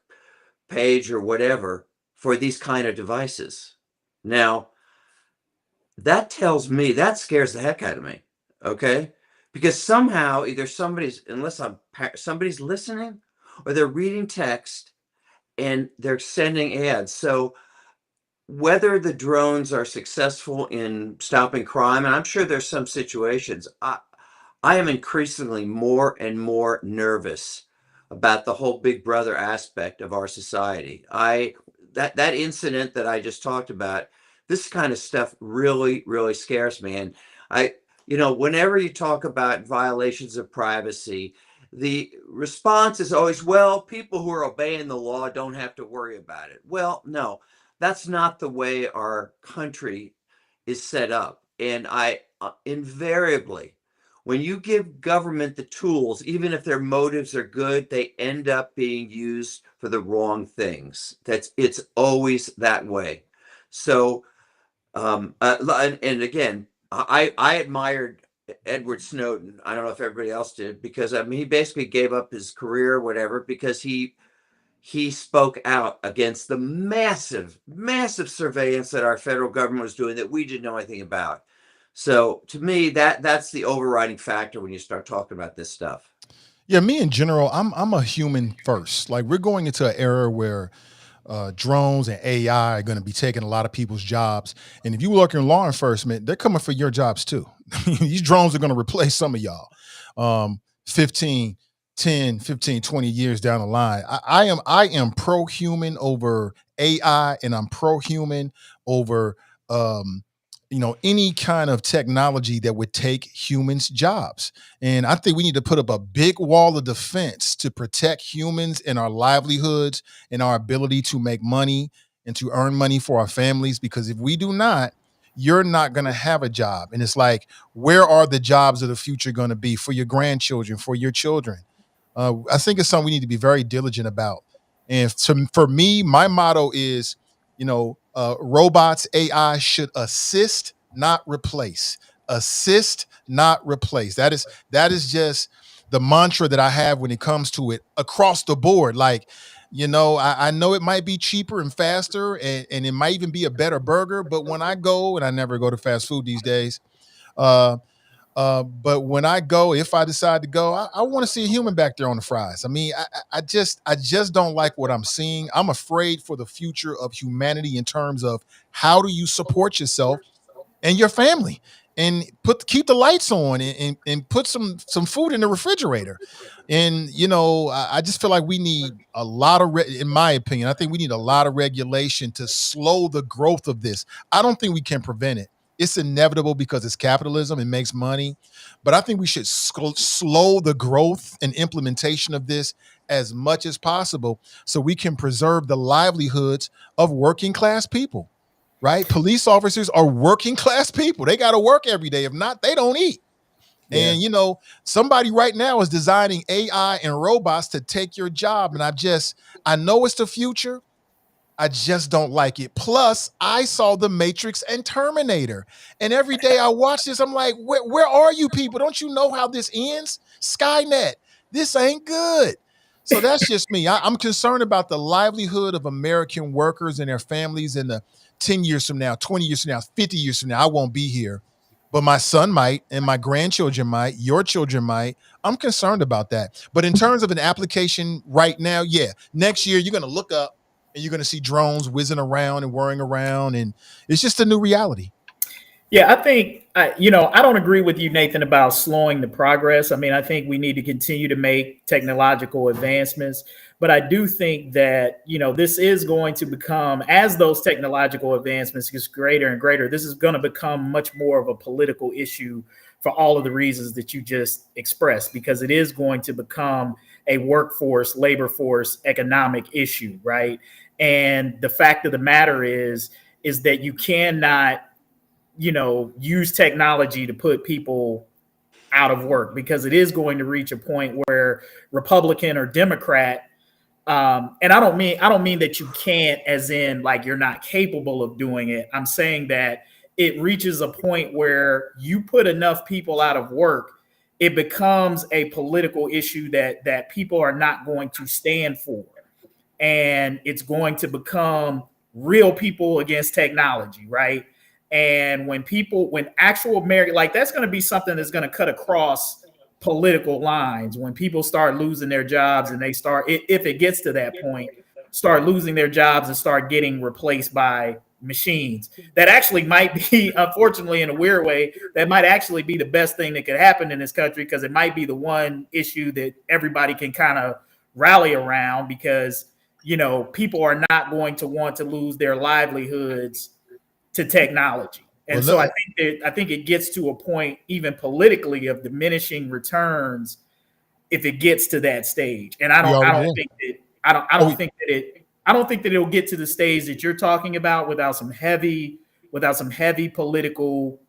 page or whatever for these kind of devices. Now, that tells me, that scares the heck out of me. Okay? Because somehow either somebody's listening, or they're reading text and they're sending ads. So whether the drones are successful in stopping crime, and I'm sure there's some situations, I am increasingly more and more nervous about the whole Big Brother aspect of our society. That incident that I just talked about, this kind of stuff really, really scares me. And whenever you talk about violations of privacy, the response is always, well, people who are obeying the law don't have to worry about it. Well, no, that's not the way our country is set up. And I invariably, when you give government the tools, even if their motives are good, they end up being used for the wrong things. It's always that way. So, and again, I admired Edward Snowden. I don't know if everybody else did, because he basically gave up his career or whatever, because he spoke out against the massive surveillance that our federal government was doing that we didn't know anything about. So to me, that's the overriding factor when you start talking about this stuff. Yeah, me in general, I'm a human first. Like, we're going into an era where drones and AI are going to be taking a lot of people's jobs. And if you work in law enforcement, they're coming for your jobs too. These drones are going to replace some of y'all 10, 15, 20 years down the line. I am pro-human over AI, and I'm pro-human over any kind of technology that would take humans' jobs. And I think we need to put up a big wall of defense to protect humans and our livelihoods and our ability to make money and to earn money for our families. Because if we do not, you're not going to have a job. And it's like, where are the jobs of the future going to be for your grandchildren, for your children? I think it's something we need to be very diligent about. And for me, my motto is, robots, AI should assist, not replace. Assist, not replace. That is just the mantra that I have when it comes to it across the board. Like, I know it might be cheaper and faster, and it might even be a better burger. But when I go, and I never go to fast food these days, but when I go, if I decide to go, I want to see a human back there on the fries. I mean, I just don't like what I'm seeing. I'm afraid for the future of humanity in terms of how do you support yourself and your family, and keep the lights on, and put some food in the refrigerator. And I just feel like we need a lot of, in my opinion, I think we need a lot of regulation to slow the growth of this. I don't think we can prevent it. It's inevitable because it's capitalism. It makes money. But I think we should slow the growth and implementation of this as much as possible so we can preserve the livelihoods of working class people, right? Police officers are working class people. They got to work every day. If not, they don't eat. Yeah. And, you know, somebody right now is designing AI and robots to take your job. And I know it's the future. I just don't like it. Plus, I saw The Matrix and Terminator. And every day I watch this, I'm like, where are you people? Don't you know how this ends? Skynet, this ain't good. So that's just me. I'm concerned about the livelihood of American workers and their families in the 10 years from now, 20 years from now, 50 years from now. I won't be here, but my son might, and my grandchildren might, your children might. I'm concerned about that. But in terms of an application right now, yeah, next year you're going to look up and you're going to see drones whizzing around and whirring around, and it's just a new reality. Yeah, I think, I don't agree with you, Nathan, about slowing the progress. I mean, I think we need to continue to make technological advancements, but I do think that, this is going to become, as those technological advancements get greater and greater, this is going to become much more of a political issue for all of the reasons that you just expressed, because it is going to become a workforce, labor force, economic issue, right? And the fact of the matter is that you cannot, use technology to put people out of work, because it is going to reach a point where Republican or Democrat, and I don't mean that you can't, as in like you're not capable of doing it. I'm saying that it reaches a point where you put enough people out of work, it becomes a political issue that people are not going to stand for. And it's going to become real people against technology, right? And when actual American, like that's going to be something that's going to cut across political lines. When people start losing their jobs and they start, if it gets to that point, start losing their jobs and start getting replaced by machines. That actually might be, unfortunately, in a weird way, that might actually be the best thing that could happen in this country, because it might be the one issue that everybody can kind of rally around, because people are not going to want to lose their livelihoods to technology. And so I think it gets to a point, even politically, of diminishing returns if it gets to that stage. And I don't think that it'll get to the stage that you're talking about without some heavy political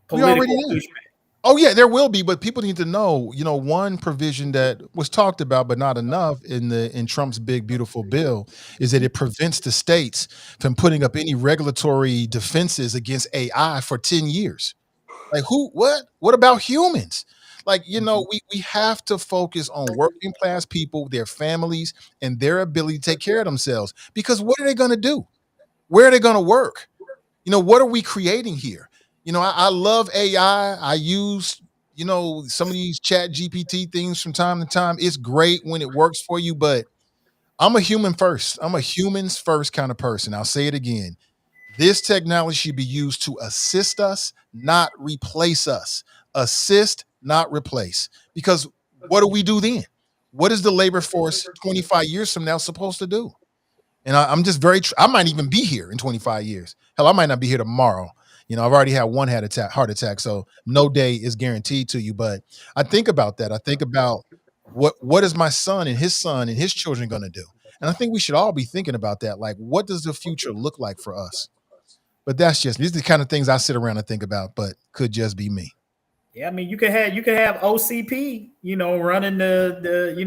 pushback. Oh yeah, there will be, but people need to know, one provision that was talked about but not enough in Trump's big beautiful bill is that it prevents the states from putting up any regulatory defenses against AI for 10 years. Like what about humans? Like, we have to focus on working class people, their families, and their ability to take care of themselves, because what are they going to do? Where are they going to work? What are we creating here? I love AI. I use, some of these chat GPT things from time to time. It's great when it works for you, but I'm a human first. I'm a humans first kind of person. I'll say it again. This technology should be used to assist us, not replace us. Assist, not replace. Because what do we do then? What is the labor force 25 years from now supposed to do? And I'm just I might even be here in 25 years. Hell, I might not be here tomorrow. I've already had one heart attack, so no day is guaranteed to you. But I think about that. I think about what is my son and his children going to do? And I think we should all be thinking about that. Like, what does the future look like for us? But these are the kind of things I sit around and think about, but could just be me. Yeah, I mean, you could have OCP, running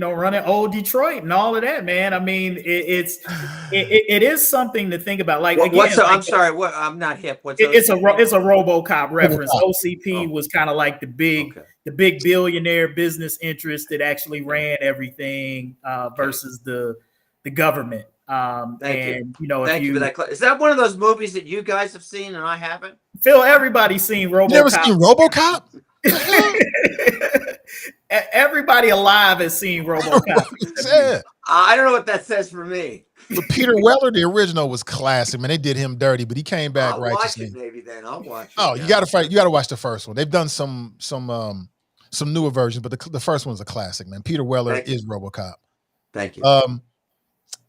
running old Detroit and all of that, man. I mean, it is something to think about. Like, I'm sorry, what? I'm not hip. It's a RoboCop reference. OCP was kind of like the big billionaire business interest that actually ran everything versus the government. Thank you for that. Is that one of those movies that you guys have seen and I haven't? Phil, everybody's seen RoboCop. You never seen RoboCop? Everybody alive has seen RoboCop. I don't know what that says for me. But Peter Weller, the original, was classic. Man, they did him dirty, but he came back I'll righteously. Watch it maybe then. I'll watch it. Oh, you got to watch the first one. They've done some newer versions, but the first one's a classic, man. Peter Weller is RoboCop. Thank you.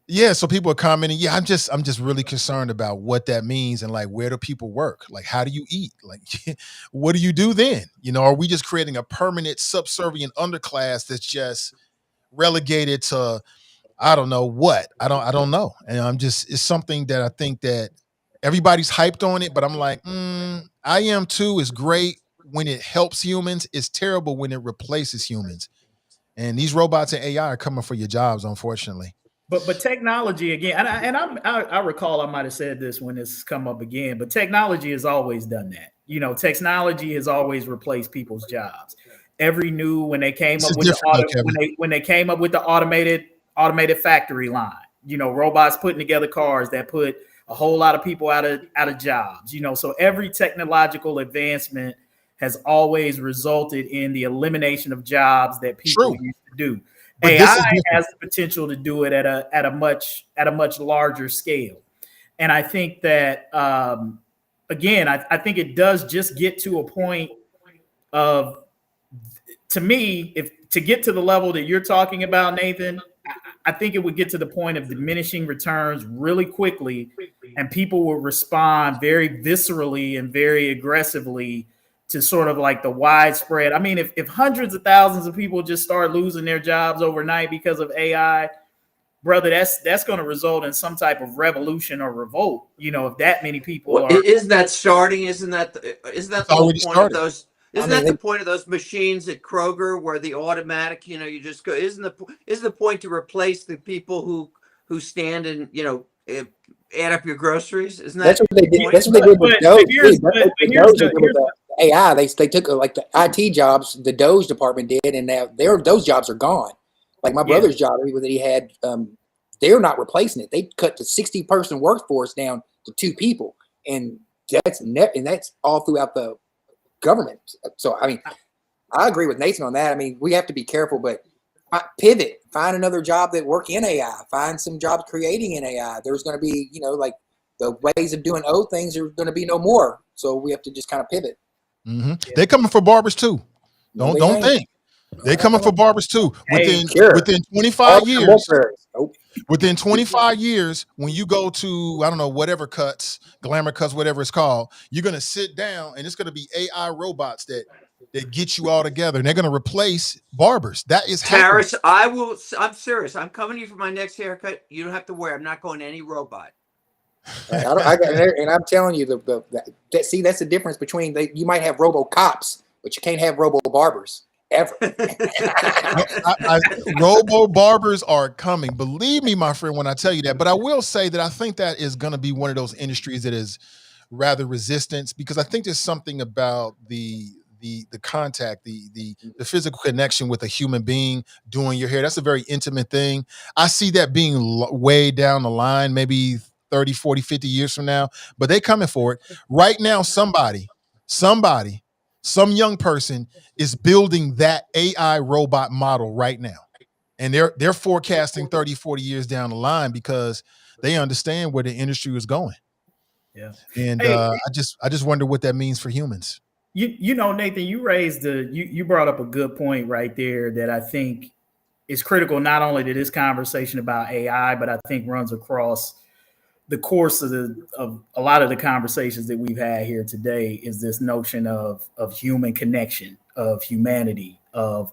Yeah, so people are commenting. Yeah, I'm just really concerned about what that means and like where do people work? Like, how do you eat? Like, what do you do then? Are we just creating a permanent subservient underclass that's just relegated to I don't know what. I don't know. And it's something that I think that everybody's hyped on it, but I'm like, I am too. It's great when it helps humans. It's terrible when it replaces humans. And these robots and AI are coming for your jobs, unfortunately. But technology again, I recall I might have said this when this come up again, but technology has always done that. You know, technology has always replaced people's jobs. When they came This up is with different, though, Kevin. when they came up with the automated factory line, you know, robots putting together cars that put a whole lot of people out of jobs. You know, so every technological advancement has always resulted in the elimination of jobs that people True. used to do. But this is AI different. has the potential to do it at a much larger scale, and I think that again, I think it does just get to a point of, to me, if to get to the level that you're talking about, Nathan, I think it would get to the point of diminishing returns really quickly, and people will respond very viscerally and very aggressively to sort of like the widespread. I mean, if hundreds of thousands of people just start losing their jobs overnight because of AI, brother, that's going to result in some type of revolution or revolt. You know, if that many people Well, are. isn't that starting? Isn't that It's the whole already point of started. those? Isn't that the point of those machines at Kroger where the automatic, you know, you just go? Isn't the point to replace the people who stand and, you know, add up your groceries? Isn't that That's what they did. point? That's what they did with Doge. Here's With the AI, they took like the IT jobs, the Doge department did, and now those jobs are gone. Like my brother's job that he had, they're not replacing it. They cut the 60-person workforce down to 2 people, and that's all throughout the government. So I mean, I agree with Nathan on that. I mean, we have to be careful, but pivot, find another job that work in AI, find some jobs creating in AI. There's going to be, you know, like the ways of doing old things are going to be no more. So we have to just kind of pivot. Mm-hmm. They're coming for barbers too. No, Don't think. They're coming for barbers too. Within 25 years. Nope. Within 25 years, when you go to, I don't know, whatever cuts, glamour cuts, whatever it's called, you're going to sit down and it's going to be AI robots that get you all together, and they're going to replace barbers. That is happening. Tarris, I'm serious. I'm coming to you for my next haircut. You don't have to worry. I'm not going to any robot. And I'm telling you, that's the difference between you might have robo cops, but you can't have robo barbers ever. Robo barbers are coming. Believe me, my friend, when I tell you that. But I will say that I think that is going to be one of those industries that is rather resistant, because I think there's something about the contact, the physical connection with a human being doing your hair. That's a very intimate thing. I see that being way down the line, maybe 30, 40, 50 years from now, but they coming for it. Right now, some young person is building that AI robot model right now. And they're forecasting 30, 40 years down the line because they understand where the industry is going. Yeah. And I just wonder what that means for humans. You know, Nathan, you brought up a good point right there that I think is critical, not only to this conversation about AI, but I think runs across the course of a lot of the conversations that we've had here today, is this notion of human connection, of humanity, of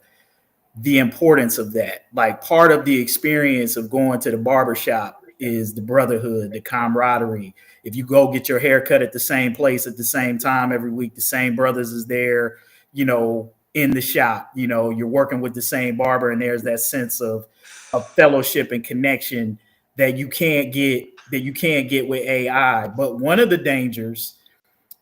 the importance of that. Like, part of the experience of going to the barbershop is the brotherhood, the camaraderie. If you go get your hair cut at the same place at the same time every week, the same brothers is there, you know, in the shop. You know, you're working with the same barber, and there's that sense of fellowship and connection that you can't get with AI. But one of the dangers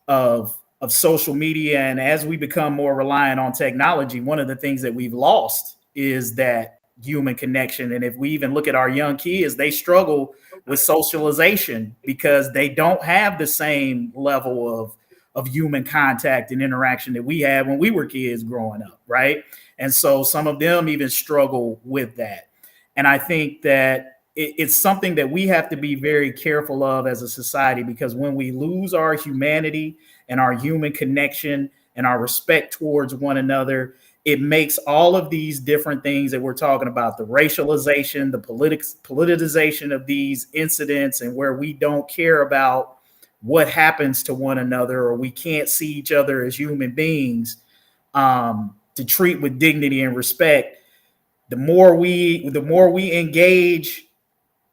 of social media, and as we become more reliant on technology, one of the things that we've lost is that human connection. And if we even look at our young kids, they struggle with socialization because they don't have the same level of human contact and interaction that we had when we were kids growing up, right? And so some of them even struggle with that. And I think that it's something that we have to be very careful of as a society, because when we lose our humanity and our human connection and our respect towards one another, it makes all of these different things that we're talking about, the racialization, the politicization of these incidents, and where we don't care about what happens to one another, or we can't see each other as human beings, to treat with dignity and respect. the more we engage,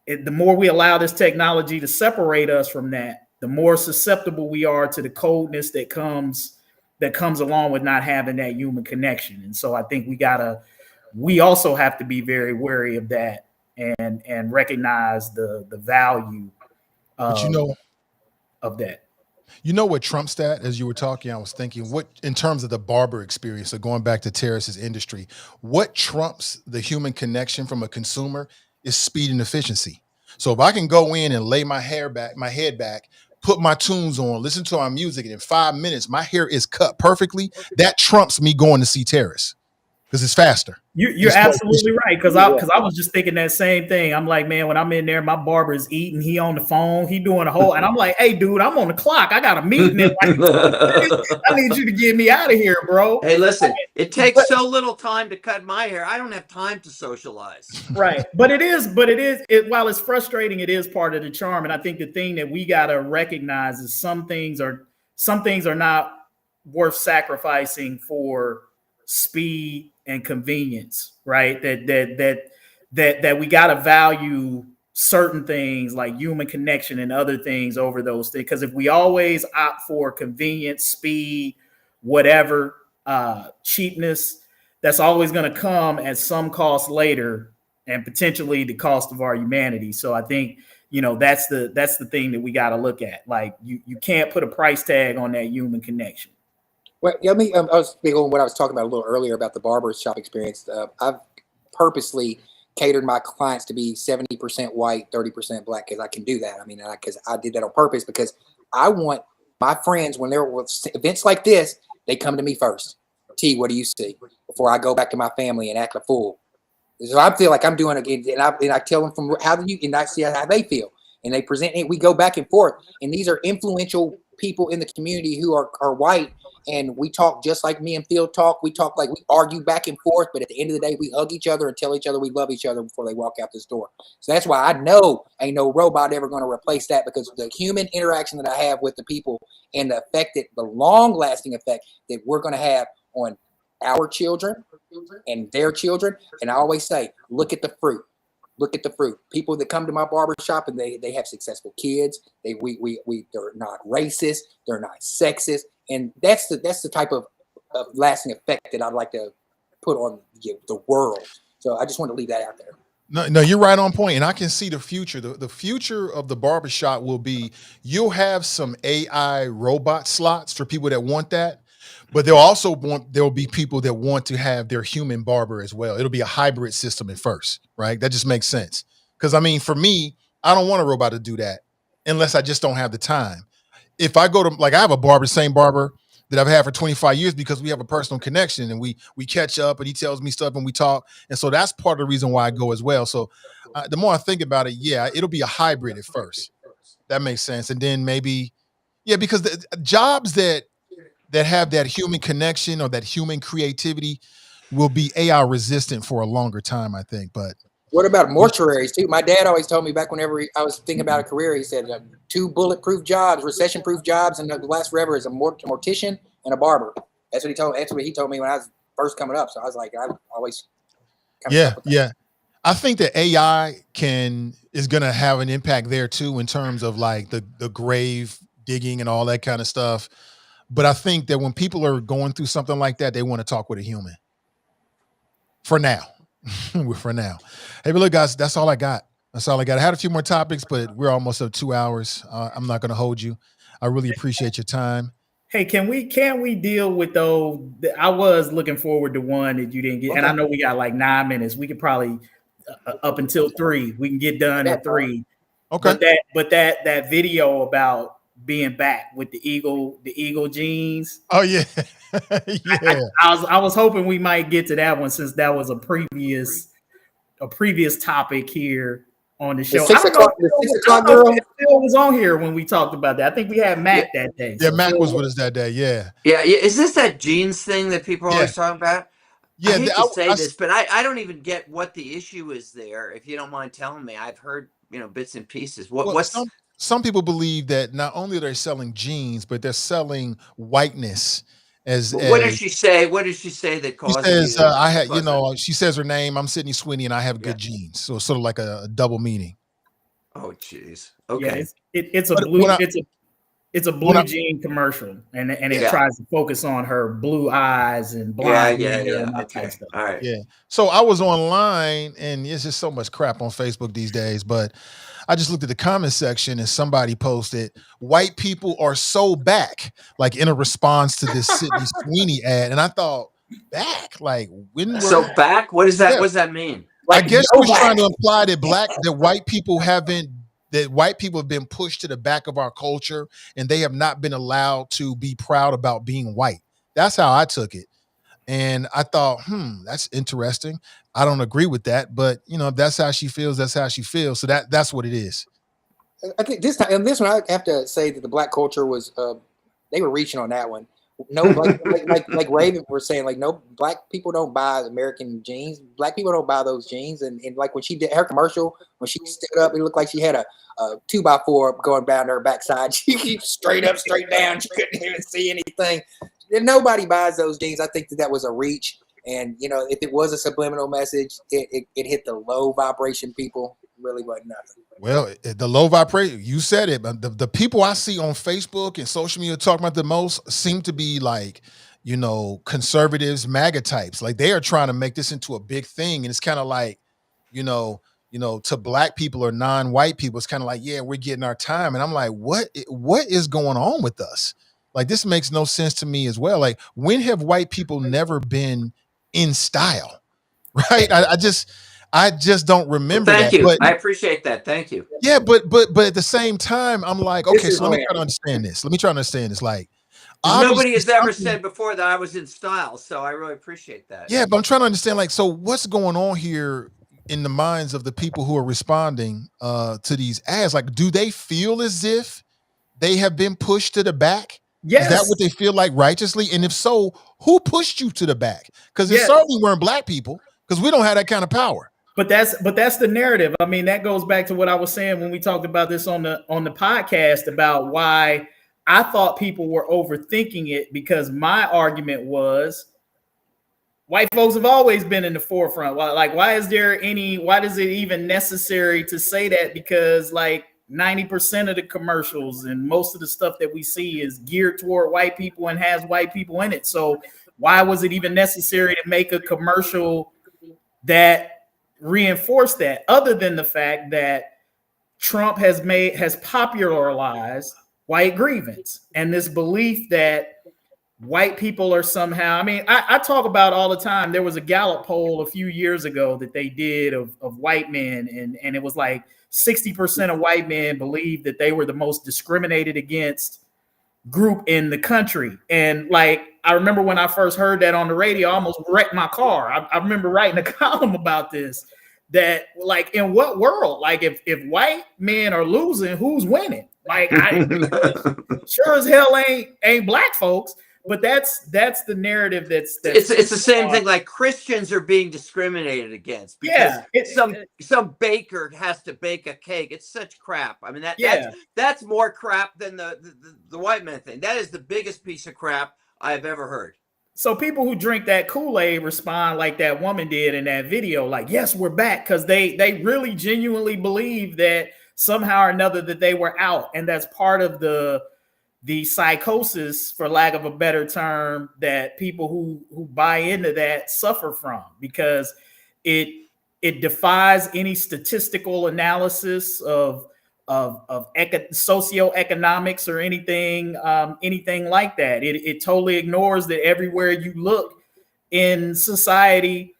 the more we allow this technology to separate us from that, the more susceptible we are to the coldness that comes along with not having that human connection. And so I think we also have to be very wary of that and recognize the value But of that. you know what trumps that? As you were talking, I was thinking, what in terms of the barber experience, so going back to Tarris's industry, what trumps the human connection from a consumer is speed and efficiency. So if I can go in and lay my head back, put my tunes on, listen to our music, and in 5 minutes my hair is cut perfectly, that trumps me going to see Tarris because it's faster. You're absolutely right, because I was just thinking that same thing. I'm like, man, when I'm in there, my barber is eating, he on the phone, he doing a whole, and I'm like, hey, dude, I'm on the clock, I got a meeting. I need you to get me out of here, bro. Hey, listen, it takes so little time to cut my hair. I don't have time to socialize. Right, but while it's frustrating, it is part of the charm. And I think the thing that we got to recognize is some things are not worth sacrificing for speed and convenience, right? That we got to value certain things like human connection and other things over those things. Because if we always opt for convenience, speed, whatever, cheapness, that's always going to come at some cost later, and potentially the cost of our humanity. So I think, that's the thing that we got to look at. Like you can't put a price tag on that human connection. Well, I was big on what I was talking about a little earlier about the barber shop experience. I've purposely catered my clients to be 70% white, 30% black, because I can do that. I mean, because I did that on purpose, because I want my friends, when they're with events like this, they come to me first. T, what do you see? Before I go back to my family and act a fool. So I feel like I'm doing it, and I tell them from how do you, and I see how they feel, and they present it. We go back and forth, and these are influential people in the community who are white, and we talk just like me and Phil talk. We talk like we argue back and forth, but at the end of the day, we hug each other and tell each other we love each other before they walk out this door. So that's why I know ain't no robot ever going to replace that, because the human interaction that I have with the people and the effect the long-lasting effect that we're going to have on our children and their children. And I always say, look at the fruit. Look at the fruit. People that come to my barber shop and they have successful kids. They're not racist. They're not sexist. And that's the type of lasting effect that I'd like to put on the world. So I just want to leave that out there. No, you're right on point. And I can see the future. The future of the barbershop will be, you'll have some AI robot slots for people that want that. But there'll be people that want to have their human barber as well. It'll be a hybrid system at first, right? That just makes sense. Because I mean, for me, I don't want a robot to do that unless I just don't have the time. If I go to, like, I have a same barber that I've had for 25 years, because we have a personal connection and we catch up and he tells me stuff and we talk. And so that's part of the reason why I go as well. So the more I think about it, yeah, it'll be a hybrid at first. That makes sense. And then maybe, yeah, because the jobs that have that human connection or that human creativity will be AI resistant for a longer time, I think. But what about mortuaries too? My dad always told me back whenever I was thinking about a career, he said 2 bulletproof jobs, recession-proof jobs, and the last forever is a mortician and a barber. That's what he told me when I was first coming up. So I was like, I always. Yeah. I think that AI is going to have an impact there too, in terms of like the grave digging and all that kind of stuff. But I think that when people are going through something like that, they want to talk with a human. For now. For now. Hey, but look, guys, that's all I got. I had a few more topics, but we're almost at 2 hours. I'm not going to hold you. I really appreciate your time. Hey, can we deal with those? I was looking forward to one that you didn't get. Okay. And I know we got like 9 minutes. We could probably up until 3. We can get done at 3. Okay. But that video about being back with the eagle jeans. Oh yeah. Yeah. I was hoping we might get to that one, since that was a previous topic here on the show. The 6 o'clock girl. Phil was on here when we talked about that. I think we had Mac that day. Yeah, so Mac was with us that day. Yeah. Yeah. Is this that jeans thing that people are always talking about? Yeah, I hate to say this, but I don't even get what the issue is there. If you don't mind telling me, I've heard bits and pieces. Some people believe that not only are they selling jeans, but they're selling whiteness What did she say? What did she say that she caused says, you to I had, cause that? she says her name. I'm Sydney Sweeney, and I have good genes. So it's sort of like a double meaning. Oh, jeez. Yeah, Okay. it's a But blue when it's a when I, blue jean commercial, and it Yeah. tries to focus on her blue eyes and Yeah. blonde hair and that type Okay. of stuff. All right. yeah. So I was online, and it's just so much crap on Facebook these days. But I just looked at the comment section, and somebody posted, "White people are so back," like in a response to this Sydney Sweeney ad, and I thought, back, like when were? So back, what is that? Yeah, What does that mean? I Like guess she was trying nobody. to imply that white people haven't. That white people have been pushed to the back of our culture, and they have not been allowed to be proud about being white. That's how I took it. And I thought, that's interesting. I don't agree with that, but if that's how she feels, that's how she feels. So that's what it is. I think this time, and this one, I have to say that the black culture was, they were reaching on that one. No, like Raven were saying, like, no, black people don't buy American jeans. Black people don't buy those jeans. And like when she did her commercial, when she stood up, it looked like she had a 2x4 going down her backside. She straight up, straight down. She couldn't even see anything. And nobody buys those jeans. I think that was a reach. And if it was a subliminal message, it hit the low vibration people. Really wasn't nothing. Well, the low vibration, you said it, but the people I see on Facebook and social media talking about the most seem to be like, conservatives, MAGA types. Like they are trying to make this into a big thing. And it's kind of like, to black people or non-white people, it's kind of like, yeah, we're getting our time. And I'm like, what is going on with us? Like, this makes no sense to me as well. Like, when have white people never been in style? Right? I just don't remember Thank that. you. But I appreciate that. Thank you. yeah, but at the same time, I'm like, okay, so let me try to understand this. Like, Because nobody obviously has ever something. said before that I was in style, so I really appreciate that. Yeah, but I'm trying to understand, like, so what's going on here in the minds of the people who are responding to these ads? Like, do they feel as if they have been pushed to the back? Is that Yes. what they feel like righteously? And if so, who pushed you to the back? Because it Yes. certainly weren't black people, because we don't have that kind of power. But that's the narrative. I mean, that goes back to what I was saying when we talked about this on the podcast about why I thought people were overthinking it, because my argument was white folks have always been in the forefront. Why is it even necessary to say that? Because like 90% of the commercials and most of the stuff that we see is geared toward white people and has white people in it. So why was it even necessary to make a commercial that reinforced that, other than the fact that Trump has popularized white grievance and this belief that white people are somehow, I mean, I talk about all the time. There was a Gallup poll a few years ago that they did of white men, and it was like 60% of white men believed that they were the most discriminated against group in the country. And like, I remember when I first heard that on the radio, I almost wrecked my car. I remember writing a column about this, that like, in what world, like if white men are losing, who's winning? Like, I sure as hell ain't black folks. But that's the narrative that's it's the same thing. Like Christians are being discriminated against because some baker has to bake a cake. It's such crap. I mean, that's more crap than the white man thing. That is the biggest piece of crap I've ever heard. So people who drink that Kool-Aid respond like that woman did in that video, like, yes, we're back, because they really genuinely believe that somehow or another that they were out. And that's part of the psychosis, for lack of a better term, that people who buy into that suffer from, because it defies any statistical analysis of socioeconomics or anything like that. It totally ignores that everywhere you look in society,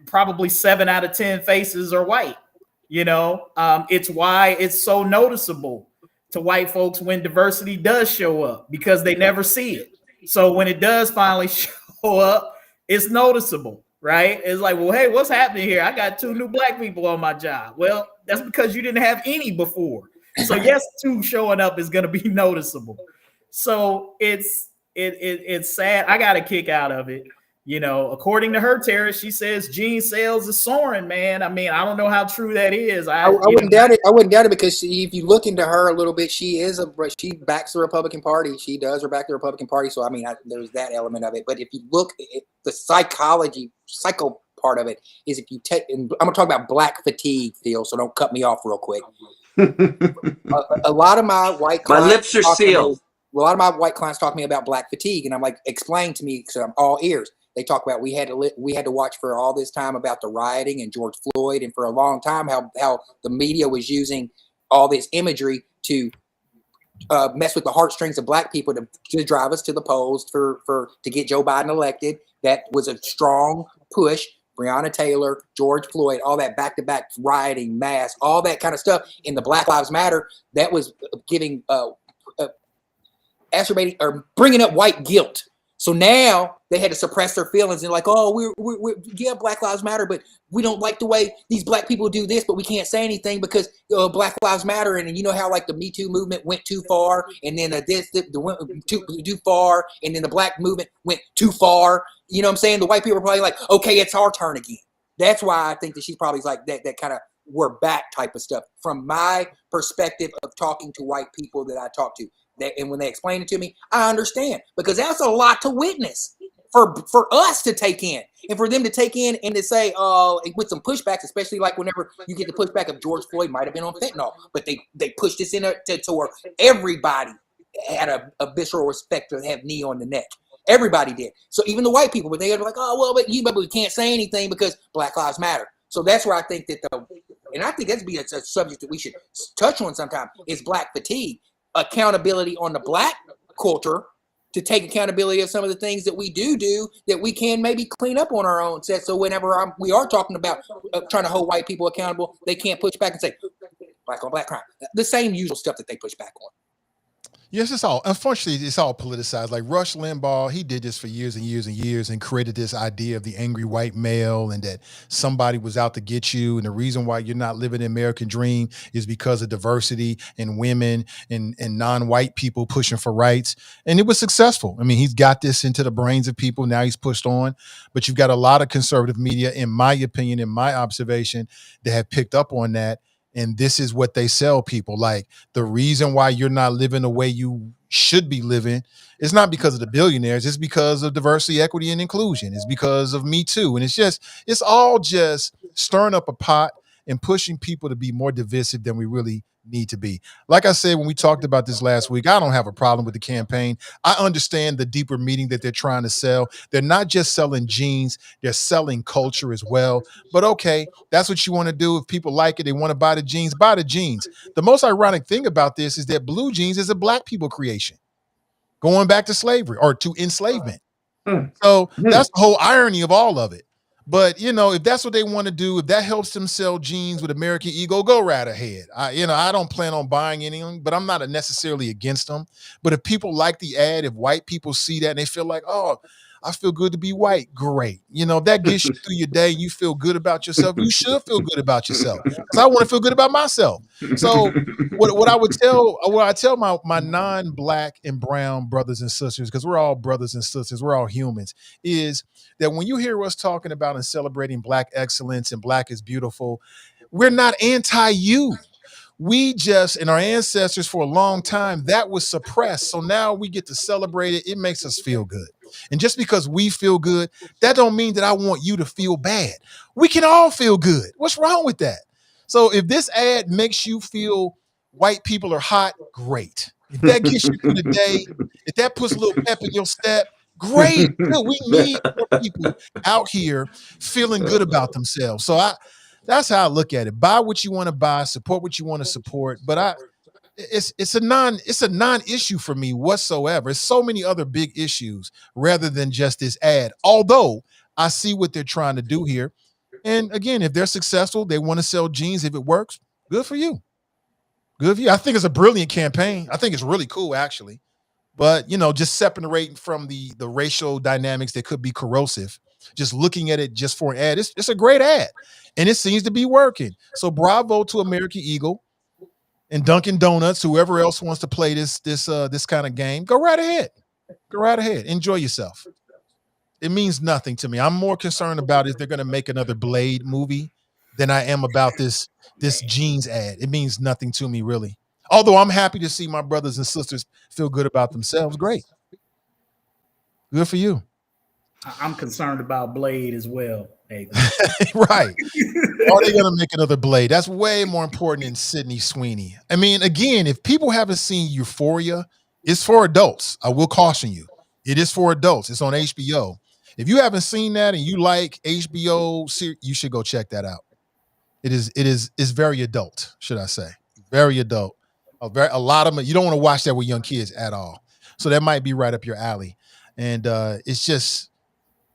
probably 7 out of 10 faces are white. It's why it's so noticeable to white folks when diversity does show up, because they never see it. So when it does finally show up, it's noticeable, right? It's like, well, hey, what's happening here? I got 2 new black people on my job. Well, that's because you didn't have any before. So yes, 2 showing up is going to be noticeable. So it's sad. I got a kick out of it According to her, Tarris, she says jean sales is soaring, man. I mean, I don't know how true that is. I wouldn't doubt it. I wouldn't doubt it because if you look into her a little bit, she backs the Republican Party. She does back the Republican Party. So I mean, there's that element of it. But if you look at the psycho part of it is if you take, and I'm gonna talk about black fatigue, Phil. So don't cut me off real quick. A lot of my white clients, my lips are sealed. A lot of my white clients talk to me about black fatigue, and I'm like, explain to me because I'm all ears. They talk about we had to watch for all this time about the rioting and George Floyd, and for a long time how the media was using all this imagery to mess with the heartstrings of black people to drive us to the polls to get Joe Biden elected. That was a strong push. Breonna Taylor, George Floyd, all that back-to-back rioting, mass, all that kind of stuff in the Black Lives Matter. That was giving exacerbating or bringing up white guilt. So now they had to suppress their feelings and like, oh, we're yeah, Black Lives Matter, but we don't like the way these black people do this, but we can't say anything because Black Lives Matter. And you know how like the Me Too movement went too far, and then went too far, and then the black movement went too far. You know what I'm saying? The white people are probably like, okay, it's our turn again. That's why I think that she's probably like that kind of we're back type of stuff. From my perspective of talking to white people that I talk to. And when they explain it to me, I understand because that's a lot to witness for us to take in and for them to take in and to say, with some pushbacks, especially like whenever you get the pushback of George Floyd might have been on fentanyl, but they pushed this in to where everybody had a visceral respect to have knee on the neck. Everybody did. So even the white people, but they were like, but we can't say anything because Black Lives Matter. So that's where I think that and I think that'd be a subject that we should touch on sometime is black fatigue. Accountability on the black culture to take accountability of some of the things that we do that we can maybe clean up on our own set. So whenever we are talking about trying to hold white people accountable, they can't push back and say black on black crime. The same usual stuff that they push back on. Yes, unfortunately, it's all politicized. Like Rush Limbaugh, he did this for years and years and years and created this idea of the angry white male and that somebody was out to get you. And the reason why you're not living the American dream is because of diversity and women and non-white people pushing for rights. And it was successful. I mean, he's got this into the brains of people. Now he's pushed on. But you've got a lot of conservative media, in my opinion, in my observation, that have picked up on that. And this is what they sell people. Like the reason why you're not living the way you should be living is not because of the billionaires. It's because of diversity, equity, and inclusion. It's because of Me Too. And it's all just stirring up a pot and pushing people to be more divisive than we really need to be. Like I said, when we talked about this last week, I don't have a problem with the campaign. I understand the deeper meaning that they're trying to sell. They're not just selling jeans, they're selling culture as well. But okay, that's what you want to do. If people like it, they want to buy the jeans, buy the jeans. The most ironic thing about this is that blue jeans is a black people creation, going back to slavery or to enslavement. So that's the whole irony of all of it. But, if that's what they want to do, if that helps them sell jeans with American Eagle, go right ahead. I don't plan on buying any of them, but I'm not necessarily against them. But if people like the ad, if white people see that and they feel like, oh, I feel good to be white, great. That gets you through your day. You feel good about yourself. You should feel good about yourself because I want to feel good about myself. So what I tell my non-black and brown brothers and sisters, because we're all brothers and sisters, we're all humans, is that when you hear us talking about and celebrating black excellence and black is beautiful, we're not anti-you. We just, and our ancestors for a long time, that was suppressed. So now we get to celebrate it. It makes us feel good. And just because we feel good, that don't mean that I want you to feel bad. We can all feel good. What's wrong with that? So if this ad makes you feel white people are hot, great. If that gets you through the day, if that puts a little pep in your step, great. Good. We need more people out here feeling good about themselves. So that's how I look at it. Buy what you want to buy, support what you want to support. But it's a non-issue for me whatsoever. It's so many other big issues rather than just this ad. Although I see what they're trying to do here. And again, if they're successful, they want to sell jeans. If it works, good for you. Good for you. I think it's a brilliant campaign. I think it's really cool, actually. But, just separating from the racial dynamics that could be corrosive, just looking at it just for an ad, it's a great ad. And it seems to be working. So bravo to American Eagle and Dunkin' Donuts, whoever else wants to play this kind of game. Go right ahead. Go right ahead. Enjoy yourself. it means nothing to me. I'm more concerned about if they're going to make another Blade movie than I am about this jeans ad. It means nothing to me, really. Although I'm happy to see my brothers and sisters feel good about themselves. Great. Good for you. I'm concerned about Blade as well, Nathan. Right. Are they going to make another Blade? That's way more important than Sydney Sweeney. I mean, again, if people haven't seen Euphoria, it's for adults. I will caution you. It is for adults. It's on HBO. If you haven't seen that and you like HBO, you should go check that out. It's very adult, should I say. Very adult. A lot of them, you don't want to watch that with young kids at all. So that might be right up your alley. And it's just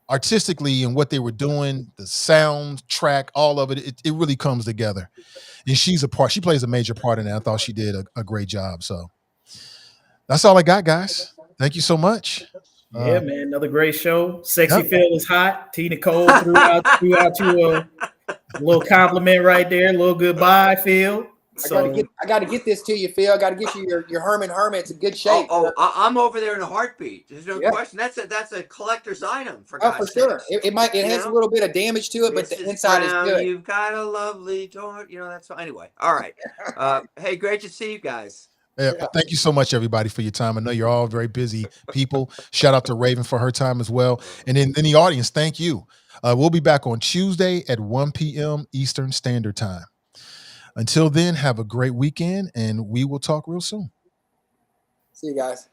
artistically and what they were doing, the soundtrack, all of it really comes together. And she plays a major part in it. I thought she did a great job. So that's all I got, guys. Thank you so much. Yeah, man, another great show. Sexy Phil is hot. T. Nicole threw out you a little compliment right there. A little goodbye, Phil. So I gotta get this to you, Phil. I gotta get you your Herman Hermit. It's in good shape. I'm over there in a heartbeat. There's no question. That's a collector's item for God's sure. sakes. It has a little bit of damage to it, but the inside is good. You've got a lovely door. That's fine. Anyway. All right. Hey, great to see you guys. Yeah, thank you so much, everybody, for your time. I know you're all very busy people. Shout out to Raven for her time as well. And in the audience, thank you. We'll be back on Tuesday at 1 p.m. Eastern Standard Time. Until then, have a great weekend, and we will talk real soon. See you guys.